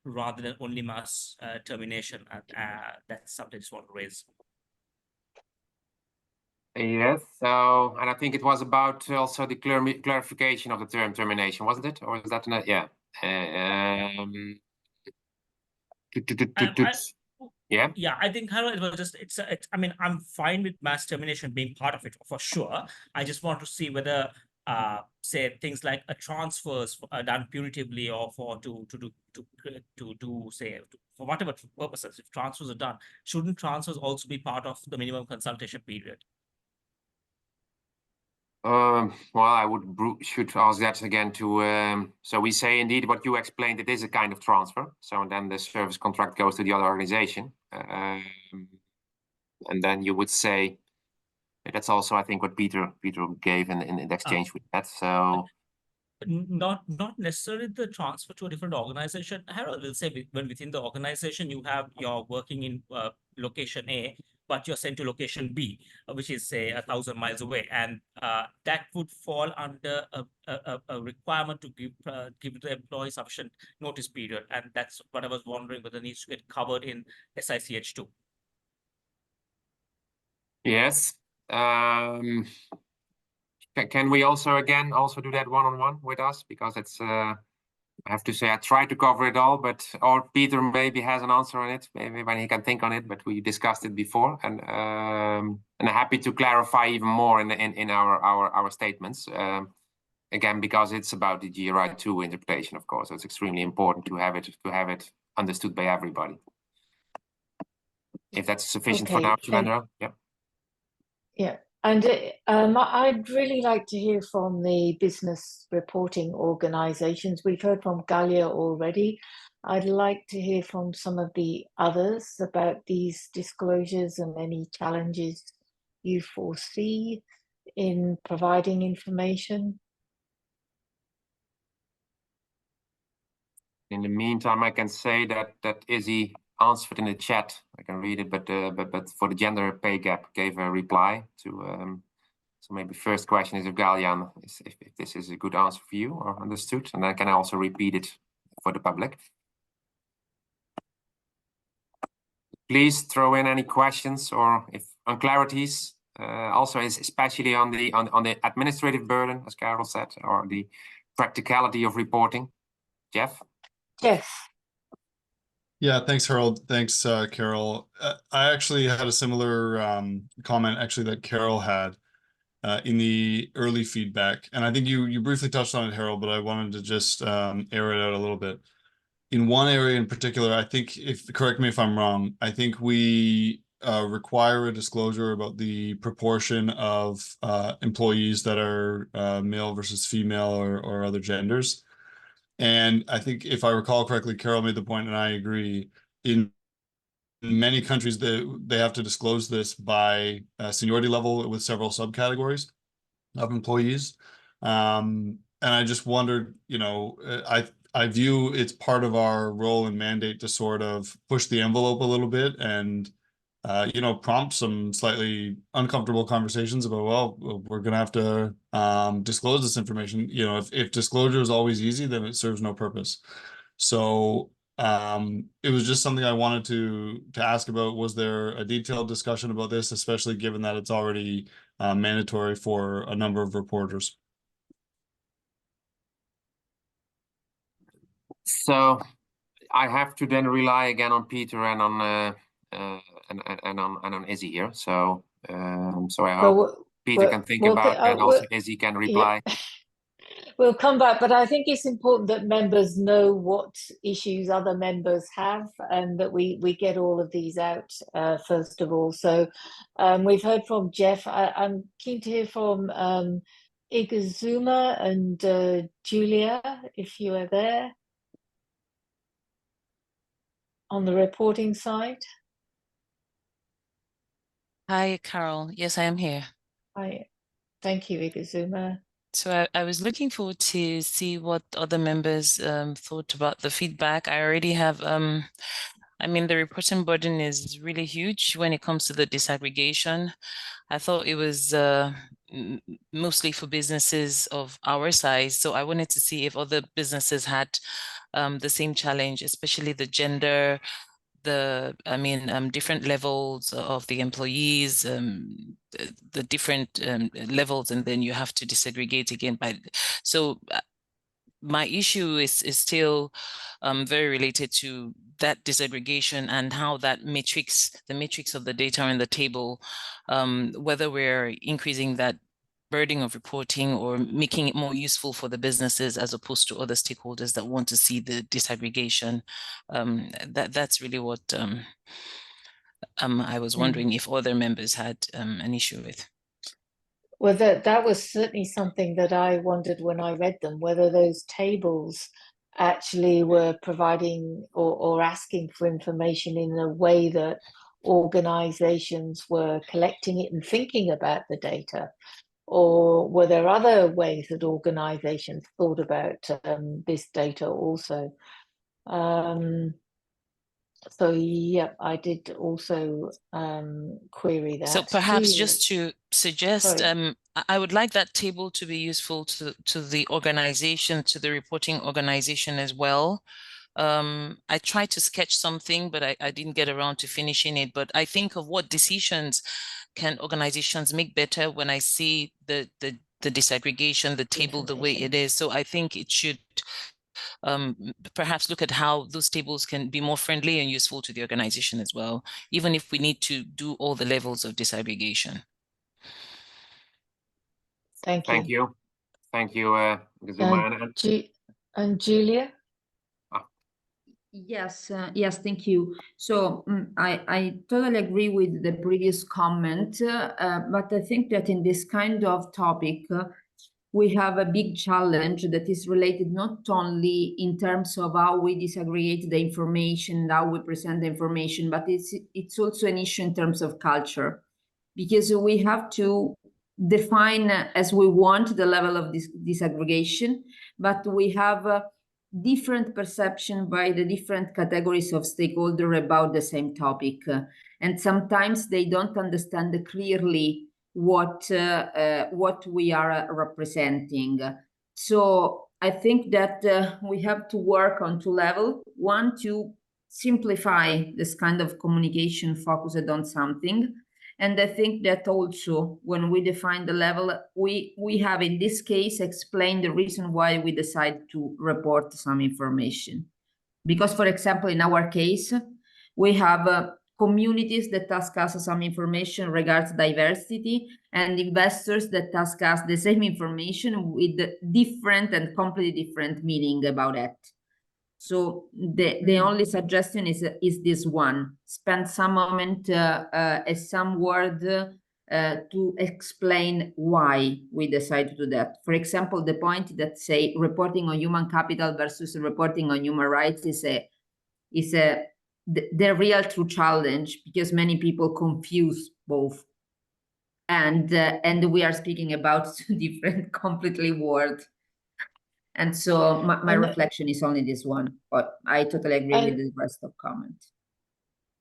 rather than only mass termination? That's something I just want to raise. Yes, so, and I think it was about also the clarification of the term termination, wasn't it? Or is that, yeah. Yeah. Yeah, I think Harold, it was just I mean, I'm fine with mass termination being part of it for sure. I just want to see whether say things like a transfers are done punitively or for for whatever purposes. If transfers are done, shouldn't transfers also be part of the minimum consultation period? Well, I should ask that again to, so we say indeed what you explained, it is a kind of transfer. So then the service contract goes to the other organization. And then you would say, that's also, I think, what Peter gave in the exchange with that. So not necessarily the transfer to a different organization. Harold will say when within the organization you're working in location A, but you're sent to location B, which is say 1,000 miles away, and that would fall under a requirement to give the employee sufficient notice period, and that's what I was wondering whether it needs to get covered in SICH2. yes. Can we also do that one-on-one with us? Because it's, I have to say, I try to cover it all, or Peter maybe has an answer on it, maybe when he can think on it, but we discussed it before, and I'm happy to clarify even more in our statements. Again, because it's about the GRI 2 interpretation, of course, so it's extremely important to have it understood by everybody. If that's sufficient for now, Shalendra. Yeah. Yeah. And I'd really like to hear from the business reporting organizations. We've heard from Galia already. I'd like to hear from some of the others about these disclosures and any challenges you foresee in providing information. In the meantime, I can say that Izzy answered in the chat. I can read it, but for the gender pay gap, gave a reply to. So maybe first question is if Galian, if this is a good answer for you or understood, and I can also repeat it for the public. Please throw in any questions or if unclarities. Also, especially on the administrative burden, as Carol said, or the practicality of reporting. Jeff. Jeff. Yeah, thanks, Harold. Thanks, Carol. I actually had a similar comment actually that Carol had in the early feedback. And I think you briefly touched on it, Harold, but I wanted to just air it out a little bit. In one area in particular, I think, correct me if I'm wrong, I think we require a disclosure about the proportion of employees that are male versus female or other genders. And I think if I recall correctly, Carol made the point, and I agree, in many countries, they have to disclose this by seniority level with several subcategories of employees. And I just wondered, I view it's part of our role and mandate to sort of push the envelope a little bit and prompt some slightly uncomfortable conversations about, well, we're going to have to disclose this information. If disclosure is always easy, then it serves no purpose. So it was just something I wanted to ask about. Was there a detailed discussion about this, especially given that it's already mandatory for a number of reporters? So I have to then rely again on Peter and on on Izzy here. So I hope Peter can think about and also Izzy can reply. Yeah. We'll come back, but I think it's important that members know what issues other members have and that we get all of these out first of all. So we've heard from Jeff. I'm keen to hear from Igazuma and Julia, if you are there. on the reporting side? Hi, Carol. Yes, I am here. Thank you, Igazuma. So I was looking forward to see what other members thought about the feedback. I already have, I mean, the reporting burden is really huge when it comes to the disaggregation. I thought it was mostly for businesses of our size. So I wanted to see if other businesses had the same challenge, especially the gender, different levels of the employees, the different levels, and then you have to disaggregate again by. So my issue is still very related to that disaggregation and how that matrix, the matrix of the data in the table, whether we're increasing that burden of reporting or making it more useful for the businesses as opposed to other stakeholders that want to see the disaggregation. That's really what I was wondering if other members had an issue with. Well, that was certainly something that I wondered when I read them, whether those tables actually were providing or asking for information in a way that organizations were collecting it and thinking about the data, or were there other ways that organizations thought about this data also? So yeah, I did also query that. So perhaps just to suggest, Sorry. I would like that table to be useful to the organization, to the reporting organization as well. I tried to sketch something, but I didn't get around to finishing it. But I think of what decisions can organizations make better when I see the disaggregation, the table the way it is. So I think it should perhaps look at how those tables can be more friendly and useful to the organization as well, even if we need to do all the levels of disaggregation. Thank you. Thank you. Thank you, Gazuma. And Julia? Yes, yes, thank you. So I totally agree with the previous comment, but I think that in this kind of topic, we have a big challenge that is related not only in terms of how we disaggregate the information, how we present the information, but it's also an issue in terms of culture, because we have to define as we want the level of disaggregation, but we have different perception by the different categories of stakeholder about the same topic, and sometimes they don't understand clearly what we are representing. So I think that we have to work on two levels. One, to simplify this kind of communication focused on something. And I think that also when we define the level, we have in this case explained the reason why we decide to report some information. Because, for example, in our case, we have communities that ask us some information regards diversity, and investors that ask us the same information with different and completely different meaning about it. So the only suggestion is this one: spend some moment as some word to explain why we decide to do that. For example, the point that say reporting on human capital versus reporting on human rights is the real true challenge, because many people confuse both, and we are speaking about two different completely words. And so my reflection is only this one, but I totally agree with the rest of comments.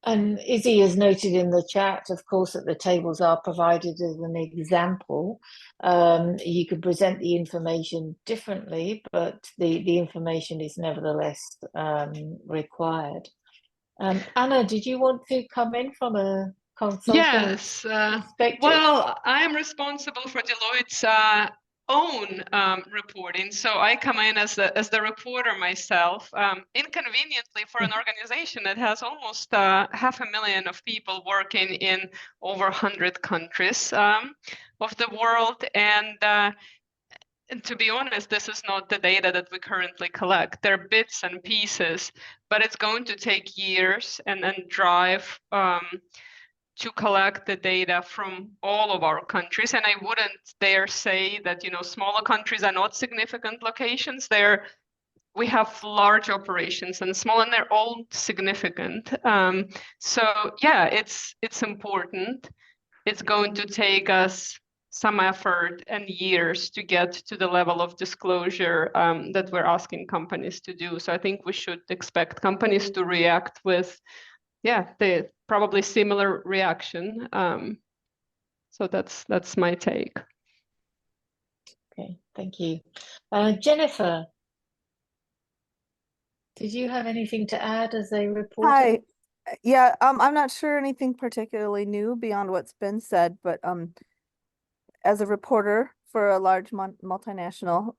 And Izzy has noted in the chat, of course, that the tables are provided as an example. You could present the information differently, but the information is nevertheless required. Anna, did you want to come in from a consultant perspective? Well, I am responsible for Deloitte's own reporting, so I come in as the reporter myself. Inconveniently for an organization that has almost 500,000 of people working in over 100 countries of the world, and to be honest, this is not the data that we currently collect. They're bits and pieces, but it's going to take years and drive to collect the data from all of our countries. And I wouldn't dare say that, smaller countries are not significant locations. They're we have large operations and small, and they're all significant. So yeah, it's important. It's going to take us some effort and years to get to the level of disclosure that we're asking companies to do. So I think we should expect companies to react with, the probably similar reaction. So that's my take. Okay, thank you. Jennifer, did you have anything to add as a reporter? Hi. Yeah, I'm not sure anything particularly new beyond what's been said, but as a reporter for a large multinational,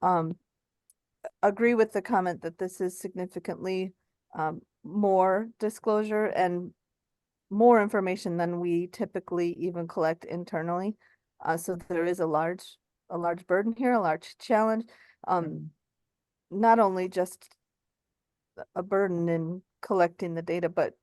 agree with the comment that this is significantly more disclosure and more information than we typically even collect internally. So there is a large burden here, a large challenge. Not only just a burden in collecting the data, but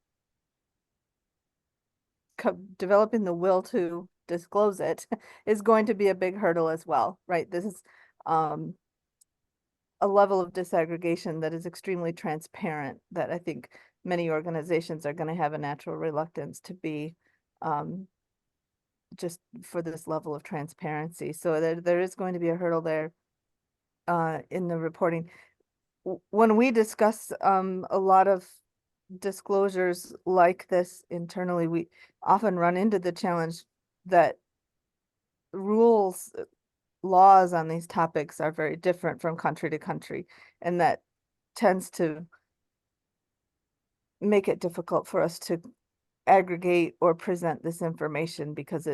developing the will to disclose it is going to be a big hurdle as well, right? This is a level of disaggregation that is extremely transparent that I think many organizations are going to have a natural reluctance to be just for this level of transparency. So there is going to be a hurdle there in the reporting. When we discuss a lot of disclosures like this internally, we often run into the challenge that laws on these topics are very different from country to country, and that tends to make it difficult for us to aggregate or present this information because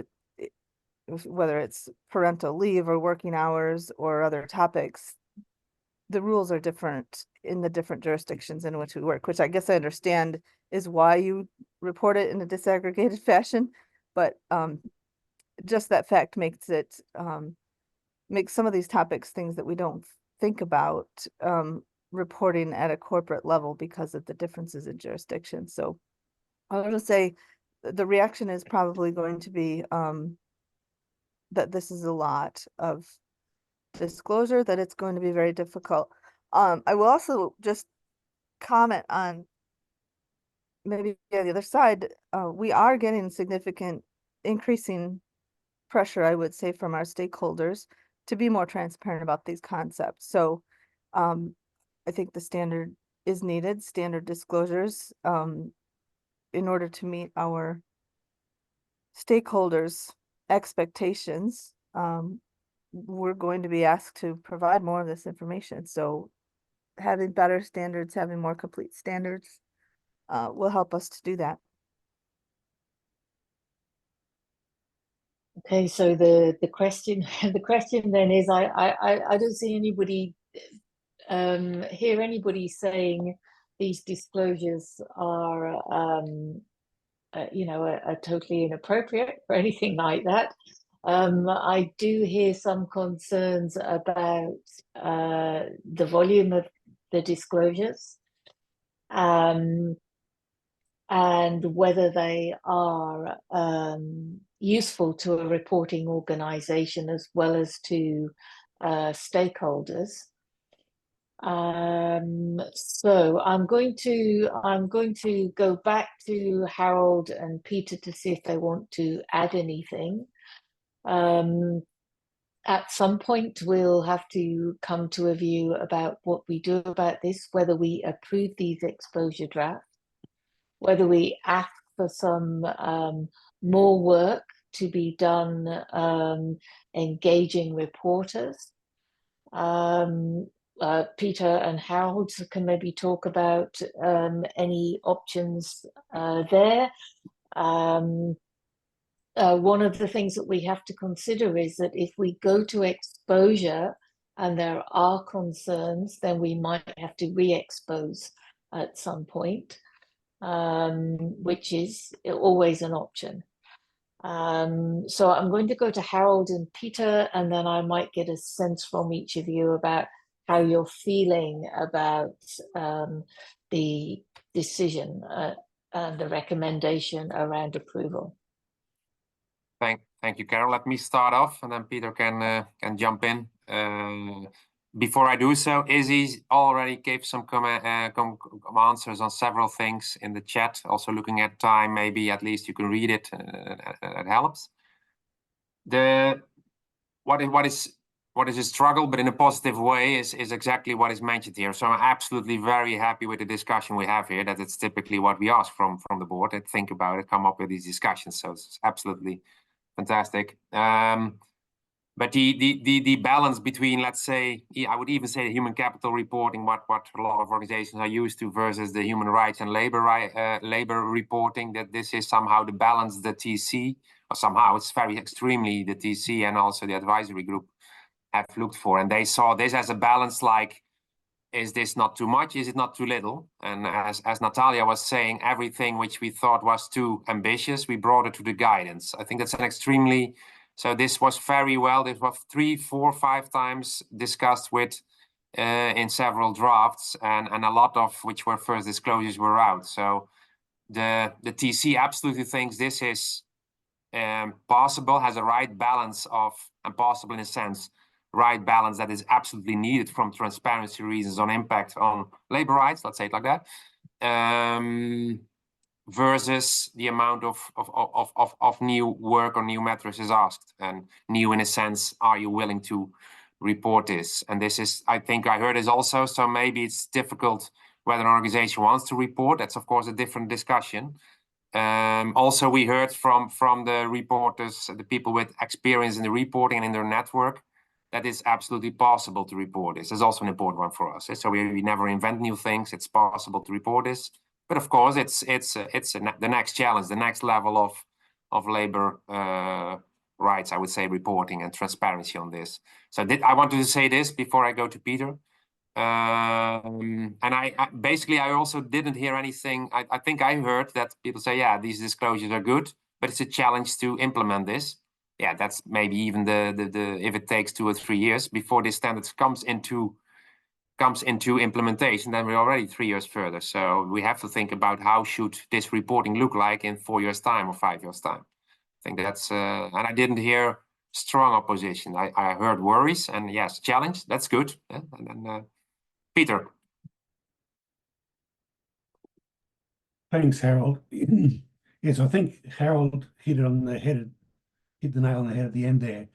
whether it's parental leave or working hours or other topics, the rules are different in the different jurisdictions in which we work, which I guess I understand is why you report it in a disaggregated fashion. But just that fact makes some of these topics things that we don't think about reporting at a corporate level because of the differences in jurisdiction. So I want to say the reaction is probably going to be that this is a lot of disclosure, that it's going to be very difficult. I will also just comment on maybe on the other side, we are getting significant increasing pressure, I would say, from our stakeholders to be more transparent about these concepts. So I think the standard is needed, standard disclosures, in order to meet our stakeholders' expectations. We're going to be asked to provide more of this information. So having better standards, having more complete standards will help us to do that. Okay, so the question then is, I don't see anybody hear anybody saying these disclosures are are totally inappropriate or anything like that. I do hear some concerns about the volume of the disclosures and whether they are useful to a reporting organization as well as to stakeholders. So I'm going to go back to Harold and Peter to see if they want to add anything. At some point, we'll have to come to a view about what we do about this, whether we approve these exposure drafts, whether we ask for some more work to be done engaging reporters. Peter and Harold can maybe talk about any options there. One of the things that we have to consider is that if we go to exposure and there are concerns, then we might have to re-expose at some point, which is always an option. So I'm going to go to Harold and Peter, and then I might get a sense from each of you about how you're feeling about the decision and the recommendation around approval. Thank you, Carol. Let me start off, and then Peter can jump in. before I do so, Izzy already gave some answers on several things in the chat. Also looking at time, maybe at least you can read it. That helps. What is a struggle, but in a positive way, is exactly what is mentioned here. So I'm absolutely very happy with the discussion we have here. That it's typically what we ask from the board, and think about it, come up with these discussions. So it's absolutely fantastic. But the balance between, let's say, I would even say the human capital reporting, what a lot of organizations are used to, versus the human rights and labor reporting, that this is somehow the balance the TC, or somehow it's very extremely the TC and also the advisory group have looked for. And they saw this as a balance, like, is this not too much? Is it not too little? And as Natalia was saying, everything which we thought was too ambitious, we brought it to the guidance. I think that's an extremely... So this was very well. This was 3, 4, 5 times discussed with in several drafts, and a lot of which were first disclosures were out. So the TC absolutely thinks this is possible, has a right balance of, and possible in a sense, right balance that is absolutely needed from transparency reasons on impact on labor rights, let's say it like that, versus the amount of new work or new metrics is asked. And new in a sense, are you willing to report this? And this is, I think I heard this also, so maybe it's difficult whether an organization wants to report. That's of course a different discussion. Also, we heard from the reporters, the people with experience in the reporting and in their network, that it's absolutely possible to report this. It's also an important one for us. So we never invent new things. It's possible to report this. But of course, it's the next challenge, the next level of labor rights, I would say, reporting and transparency on this. So I wanted to say this before I go to Peter. And I basically, I also didn't hear anything. I think I heard that people say, yeah, these disclosures are good, but it's a challenge to implement this. Yeah, that's maybe even the if it takes 2 or 3 years before this standard comes into implementation, then we're already 3 years further. So we have to think about how should this reporting look like in 4 years' time or 5 years' time. I think that's and I didn't hear strong opposition. I heard worries and yes, challenge. That's good. Yeah? And then Peter. Thanks, Harold. Yes, I think Harold hit the nail on the head at the end there.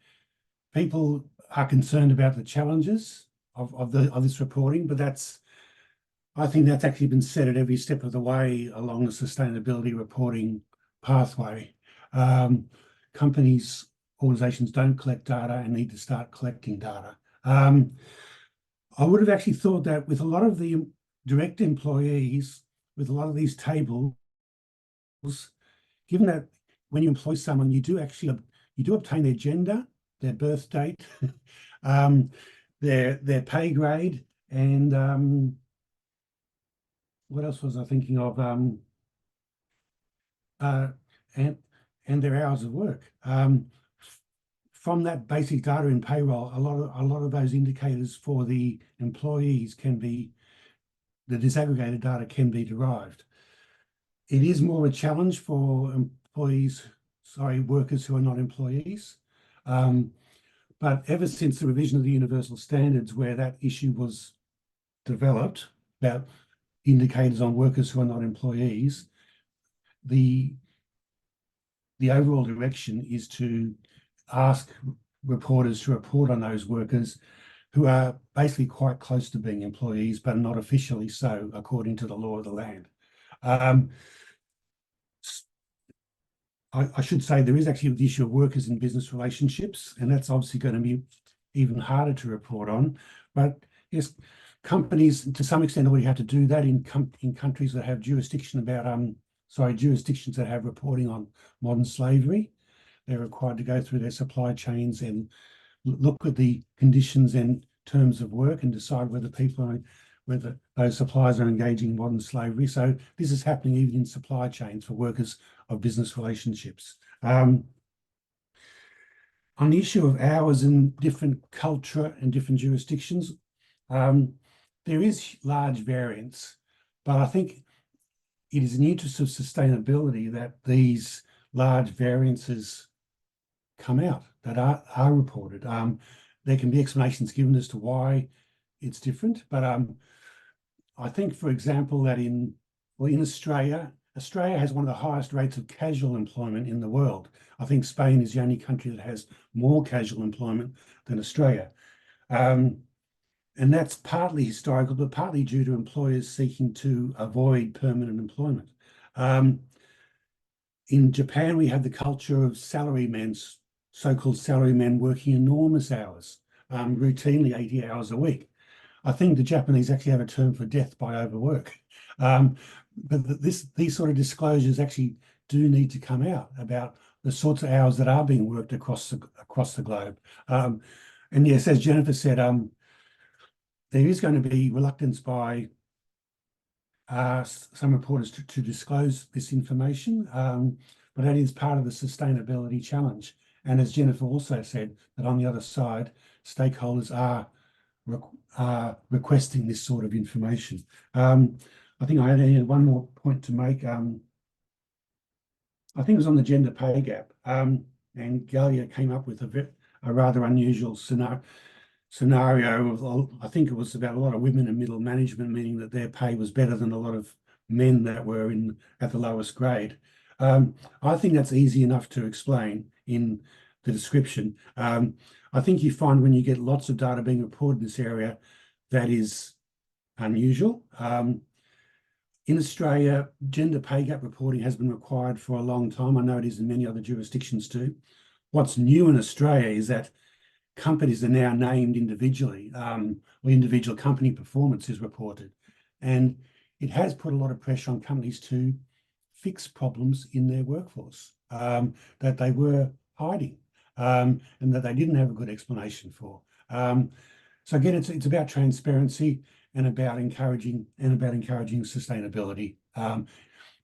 People are concerned about the challenges of this reporting, but I think that's actually been said at every step of the way along the sustainability reporting pathway. Companies, organizations don't collect data and need to start collecting data. I would have actually thought that with a lot of the direct employees, with a lot of these tables, given that when you employ someone, you do obtain their gender, their birth date, their pay grade, and what else was I thinking of? And their hours of work. From that basic data in payroll, a lot of those indicators for the employees the disaggregated data can be derived. It is more a challenge for workers who are not employees. But ever since the revision of the universal standards, where that issue was developed about indicators on workers who are not employees, the overall direction is to ask reporters to report on those workers who are basically quite close to being employees, but not officially so, according to the law of the land. I should say there is actually the issue of workers in business relationships, and that's obviously going to be even harder to report on. But yes, companies to some extent already have to do that in countries that have jurisdictions that have reporting on modern slavery. They're required to go through their supply chains and look at the conditions and terms of work and decide whether those suppliers are engaging in modern slavery. So this is happening even in supply chains for workers of business relationships. On the issue of hours in different culture and different jurisdictions, there is large variance, but I think it is in the interest of sustainability that these large variances come out, that are reported. There can be explanations given as to why it's different. But I think, for example, that in Australia has one of the highest rates of casual employment in the world. I think Spain is the only country that has more casual employment than Australia. And that's partly historical, but partly due to employers seeking to avoid permanent employment. In Japan, we have the culture of salarymen, so-called salarymen working enormous hours, routinely 80 hours a week. I think the Japanese actually have a term for death by overwork. But these sort of disclosures actually do need to come out about the sorts of hours that are being worked across the globe. And yes, as Jennifer said, there is going to be reluctance by some reporters to disclose this information, but that is part of the sustainability challenge. And as Jennifer also said, that on the other side, stakeholders are requesting this sort of information. I think I had one more point to make. I think it was on the gender pay gap, and Galia came up with a rather unusual scenario of, I think it was about a lot of women in middle management, meaning that their pay was better than a lot of men that were at the lowest grade. I think that's easy enough to explain in the description. I think you find when you get lots of data being reported in this area, that is unusual. In Australia, gender pay gap reporting has been required for a long time. I know it is in many other jurisdictions too. What's new in Australia is that companies are now named individually, or individual company performance is reported. And it has put a lot of pressure on companies to fix problems in their workforce that they were hiding and that they didn't have a good explanation for. So again, it's about transparency and about encouraging sustainability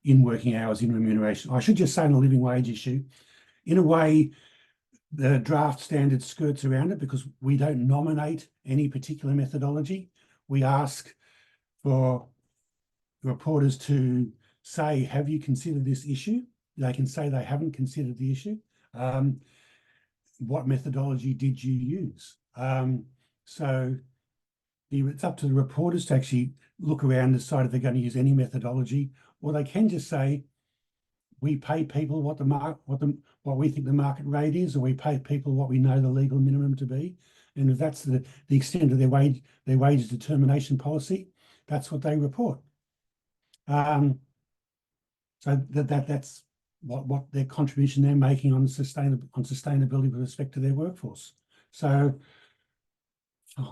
in working hours, in remuneration. I should just say on the living wage issue, in a way, the draft standard skirts around it because we don't nominate any particular methodology. We ask for reporters to say, have you considered this issue? They can say they haven't considered the issue. What methodology did you use? So it's up to the reporters to actually look around and decide if they're going to use any methodology, or they can just say, we pay people what we think the market rate is, or we pay people what we know the legal minimum to be. And if that's the extent of their wage determination policy, that's what they report. So that's what their contribution they're making on sustainability with respect to their workforce. So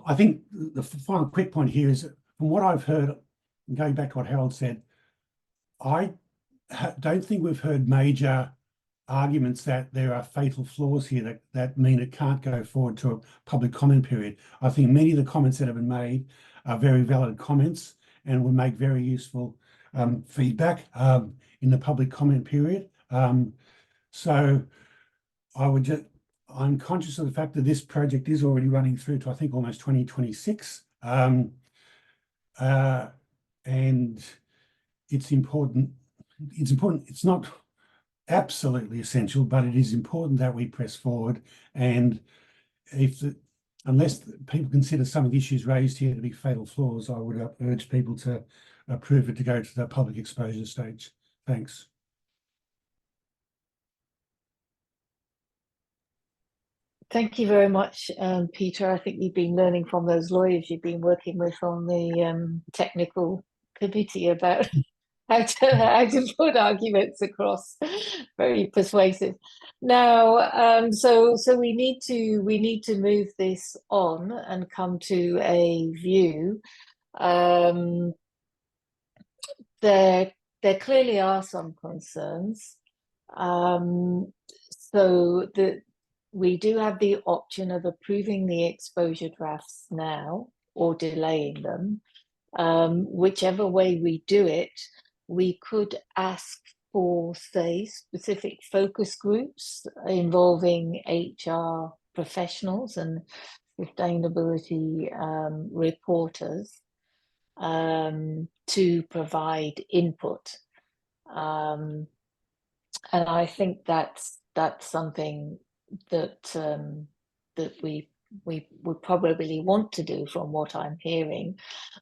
I think the final quick point here is, from what I've heard, going back to what Harold said, I don't think we've heard major arguments that there are fatal flaws here that mean it can't go forward to a public comment period. I think many of the comments that have been made are very valid comments and will make very useful feedback in the public comment period. So I'm conscious of the fact that this project is already running through to, I think, almost 2026. And it's important. It's not absolutely essential, but it is important that we press forward. And unless people consider some of the issues raised here to be fatal flaws, I would urge people to approve it to go to the public exposure stage. Thanks. Thank you very much, Peter. I think you've been learning from those lawyers you've been working with on the technical committee about how to put arguments across. Very persuasive. Now, so we need to move this on and come to a view. There clearly are some concerns. So we do have the option of approving the exposure drafts now or delaying them. Whichever way we do it, we could ask for, say, specific focus groups involving HR professionals and sustainability reporters to provide input. And I think that's something that we would probably want to do from what I'm hearing.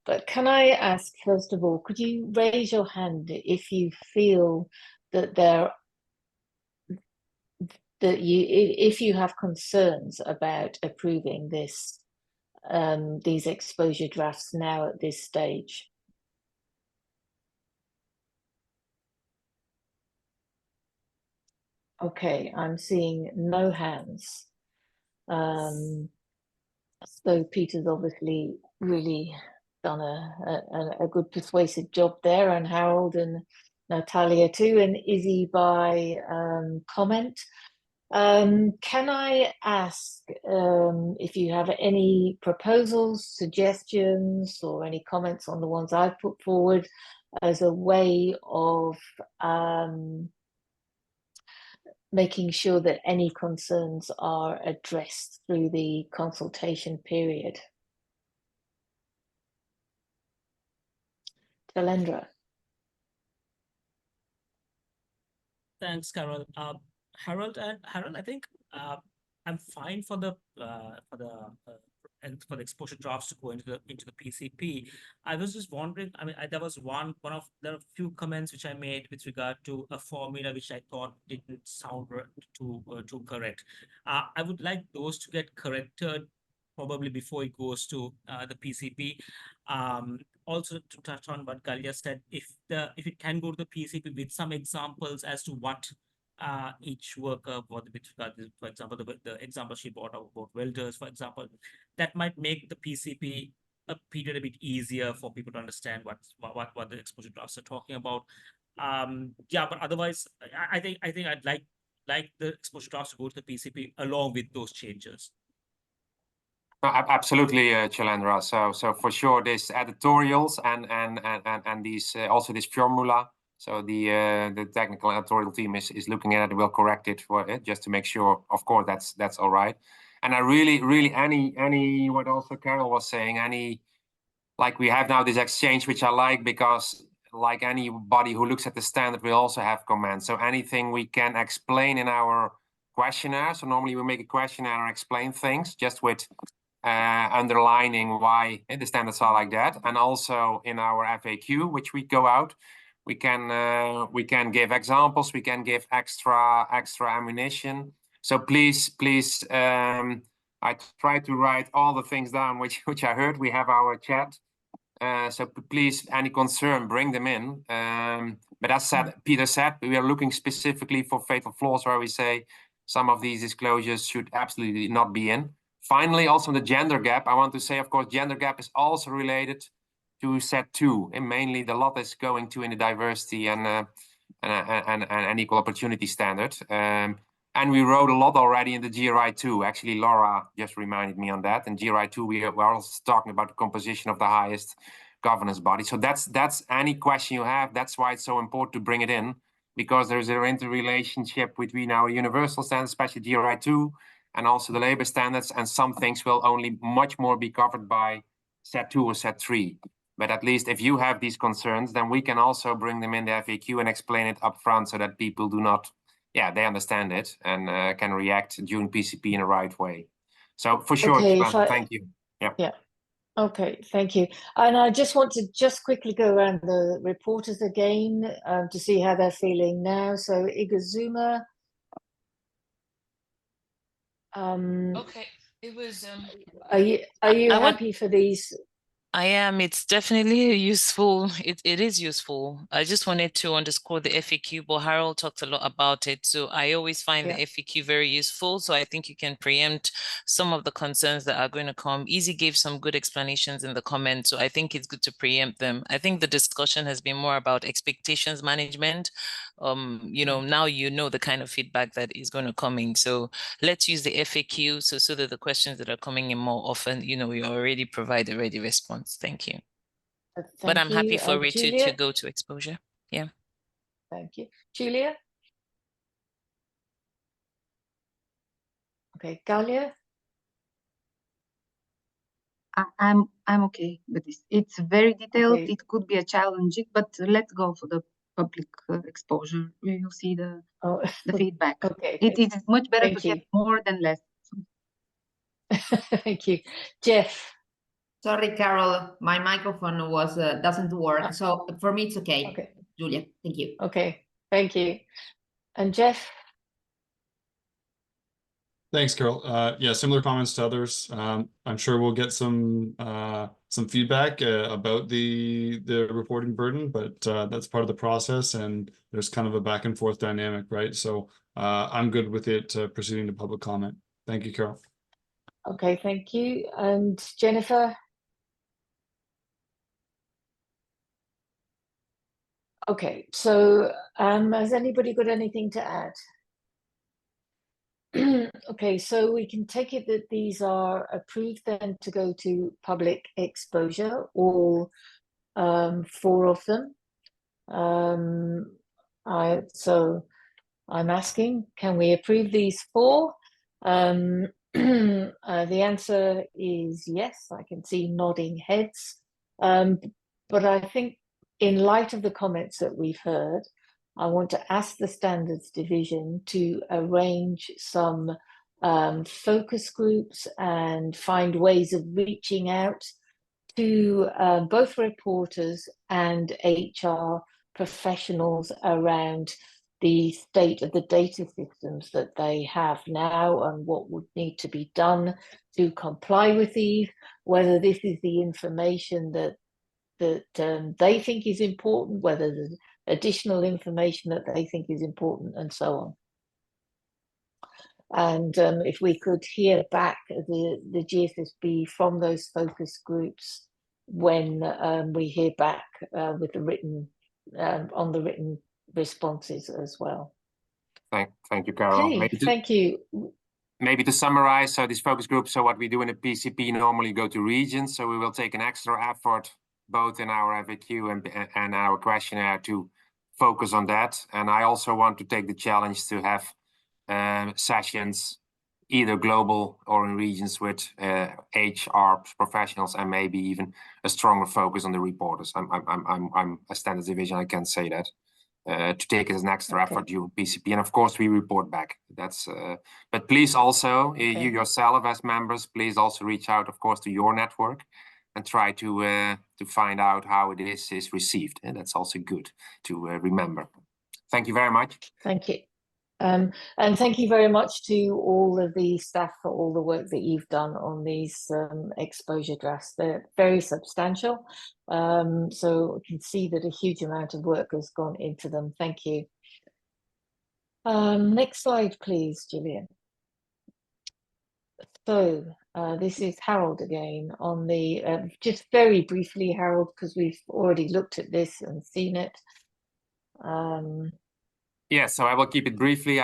But can I ask, first of all, could you raise your hand if you feel that if you have concerns about approving this, these exposure drafts now at this stage? Okay, I'm seeing no hands. So Peter's obviously really done a good persuasive job there, and Harold and Natalia too, and Izzy by comment. Can I ask if you have any proposals, suggestions, or any comments on the ones I've put forward as a way of making sure that any concerns are addressed through the consultation period? Talendra. Thanks, Carol. Harold, I think I'm fine for the exposure drafts to go into the PCP. I was just wondering. I mean, there was there are a few comments which I made with regard to a formula which I thought didn't sound too correct. I would like those to get corrected probably before it goes to the PCP. Also to touch on what Galia said, if it can go to the PCP with some examples as to what each worker, for example, the example she brought out about welders, for example, that might make the PCP a period a bit easier for people to understand what the exposure drafts are talking about. Yeah, but otherwise, I think I'd like the exposure drafts to go to the PCP along with those changes. No, absolutely, Chalendra. So for sure, this editorials and these also this formula. So the technical editorial team is looking at it. We'll correct it for it just to make sure. Of course, that's all right. And I really any what also Carol was saying, like we have now this exchange, which I like, because like anybody who looks at the standard, we also have comments. So anything we can explain in our questionnaire. So normally we make a questionnaire and explain things just with underlining why the standards are like that, and also in our FAQ, which we go out, we can give examples, we can give extra ammunition. So please, I try to write all the things down which I heard. We have our chat, so please, any concern, bring them in. But as Peter said, we are looking specifically for fatal flaws where we say some of these disclosures should absolutely not be in. Finally, also the gender gap, I want to say, of course, gender gap is also related to set 2, and mainly the lot is going to in the diversity and equal opportunity standard. And we wrote a lot already in the GRI 2. Actually, Laura just reminded me on that. In GRI 2, we're also talking about the composition of the highest governance body. So that's any question you have. That's why it's so important to bring it in, because there's an interrelationship between our universal standards, especially GRI 2, and also the labor standards, and some things will only much more be covered by set 2 or set 3. But at least if you have these concerns, then we can also bring them in the FAQ and explain it up front so that people do not, they understand it and can react during PCP in the right way. So for sure, Okay, thank you. Yeah. Okay, thank you. And I just want to quickly go around the reporters again to see how they're feeling now. So Igazuma. Okay, it was. Are you happy for these? I am. It's definitely useful. It is useful. I just wanted to underscore the FAQ, but Harold talked a lot about it. So I always find the FAQ very useful. So I think you can preempt some of the concerns that are going to come. Easy gave some good explanations in the comments. So I think it's good to preempt them. I think the discussion has been more about expectations management. Now you know the kind of feedback that is going to come in. So let's use the FAQ so that the questions that are coming in more often, we already provide a ready response. Thank you. But I'm happy for Ritu to go to exposure. Yeah. Thank you. Julia? Okay, Galia? I'm okay with this. It's very detailed. Okay. It could be a challenging, but let's go for the public exposure. You'll see the feedback. Okay. It is much better to get more than less. Thank you. Jeff. Sorry, Carol, my microphone was doesn't work. So for me, it's okay. Okay. Julia, thank you. Okay, thank you. And Jeff? Thanks, Carol. Yeah, similar comments to others. I'm sure we'll get some feedback about the reporting burden, but that's part of the process, and there's kind of a back and forth dynamic, right? So I'm good with it proceeding to public comment. Thank you, Carol. Okay, thank you. And Jennifer? Okay, so has anybody got anything to add? Okay, so we can take it that these are approved then to go to public exposure, all 4 of them. So I'm asking, can we approve these 4? The answer is yes. I can see nodding heads. But I think in light of the comments that we've heard, I want to ask the Standards Division to arrange some focus groups and find ways of reaching out to both reporters and HR professionals around the state of the data systems that they have now and what would need to be done to comply with these, whether this is the information that they think is important, whether there's additional information that they think is important, and so on. And if we could hear back the GSSB from those focus groups when we hear back with the written on the written responses as well. Thank you, Carol. Okay, thank you. Maybe to summarize, so these focus groups, so what we do in a PCP normally go to regions, so we will take an extra effort both in our FAQ and our questionnaire to focus on that. And I also want to take the challenge to have sessions either global or in regions with HR professionals and maybe even a stronger focus on the reporters. I'm a Standards Division, I can say that. To take it as an extra effort during PCP, and of course we report back. That's but please also you yourself as members, please also reach out, of course, to your network and try to find out how it is received, and that's also good to remember. Thank you very much. Thank you. And thank you very much to all of the staff for all the work that you've done on these exposure drafts. They're very substantial. So you can see that a huge amount of work has gone into them. Thank you. Next slide, please, Gillian. So this is Harold again on the, just very briefly, Harold, because we've already looked at this and seen it. Yeah, so I will keep it briefly.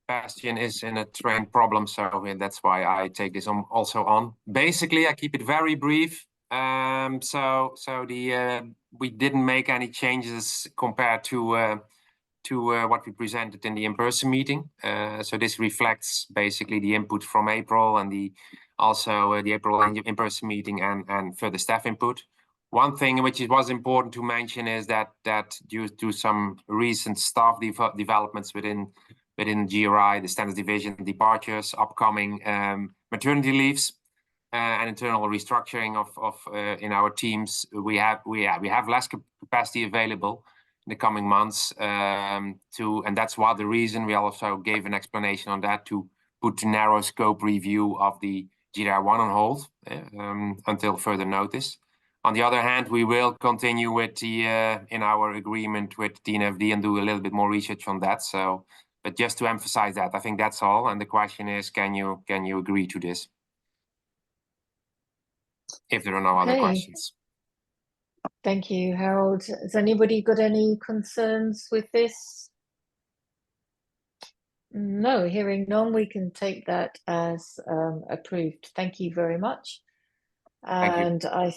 Bastian is in a train problem, so that's why I take this also on. Basically, I keep it very brief. We didn't make any changes compared to what we presented in the in-person meeting. So this reflects basically the input from April and the April in-person meeting and further staff input. One thing which was important to mention is that due to some recent staff developments within GRI, the Standards Division, departures, upcoming maternity leaves, and internal restructuring of in our teams, we have less capacity available in the coming months. And that's why the reason we also gave an explanation on that, to put the narrow scope review of the GRI1 on hold until further notice. On the other hand, we will continue with the in our agreement with DNFD and do a little bit more research on that. So, but just to emphasize that, I think that's all. And the question is, can you agree to this? If there are no other questions. Thank you, Harold. Has anybody got any concerns with this? No, hearing none, we can take that as approved. Thank you very much. And I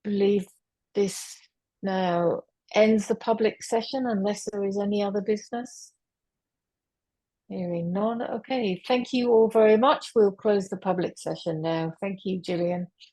believe this now ends the public session unless there is any other business. Hearing none. Okay, thank you all very much. We'll close the public session now. Thank you, Gillian.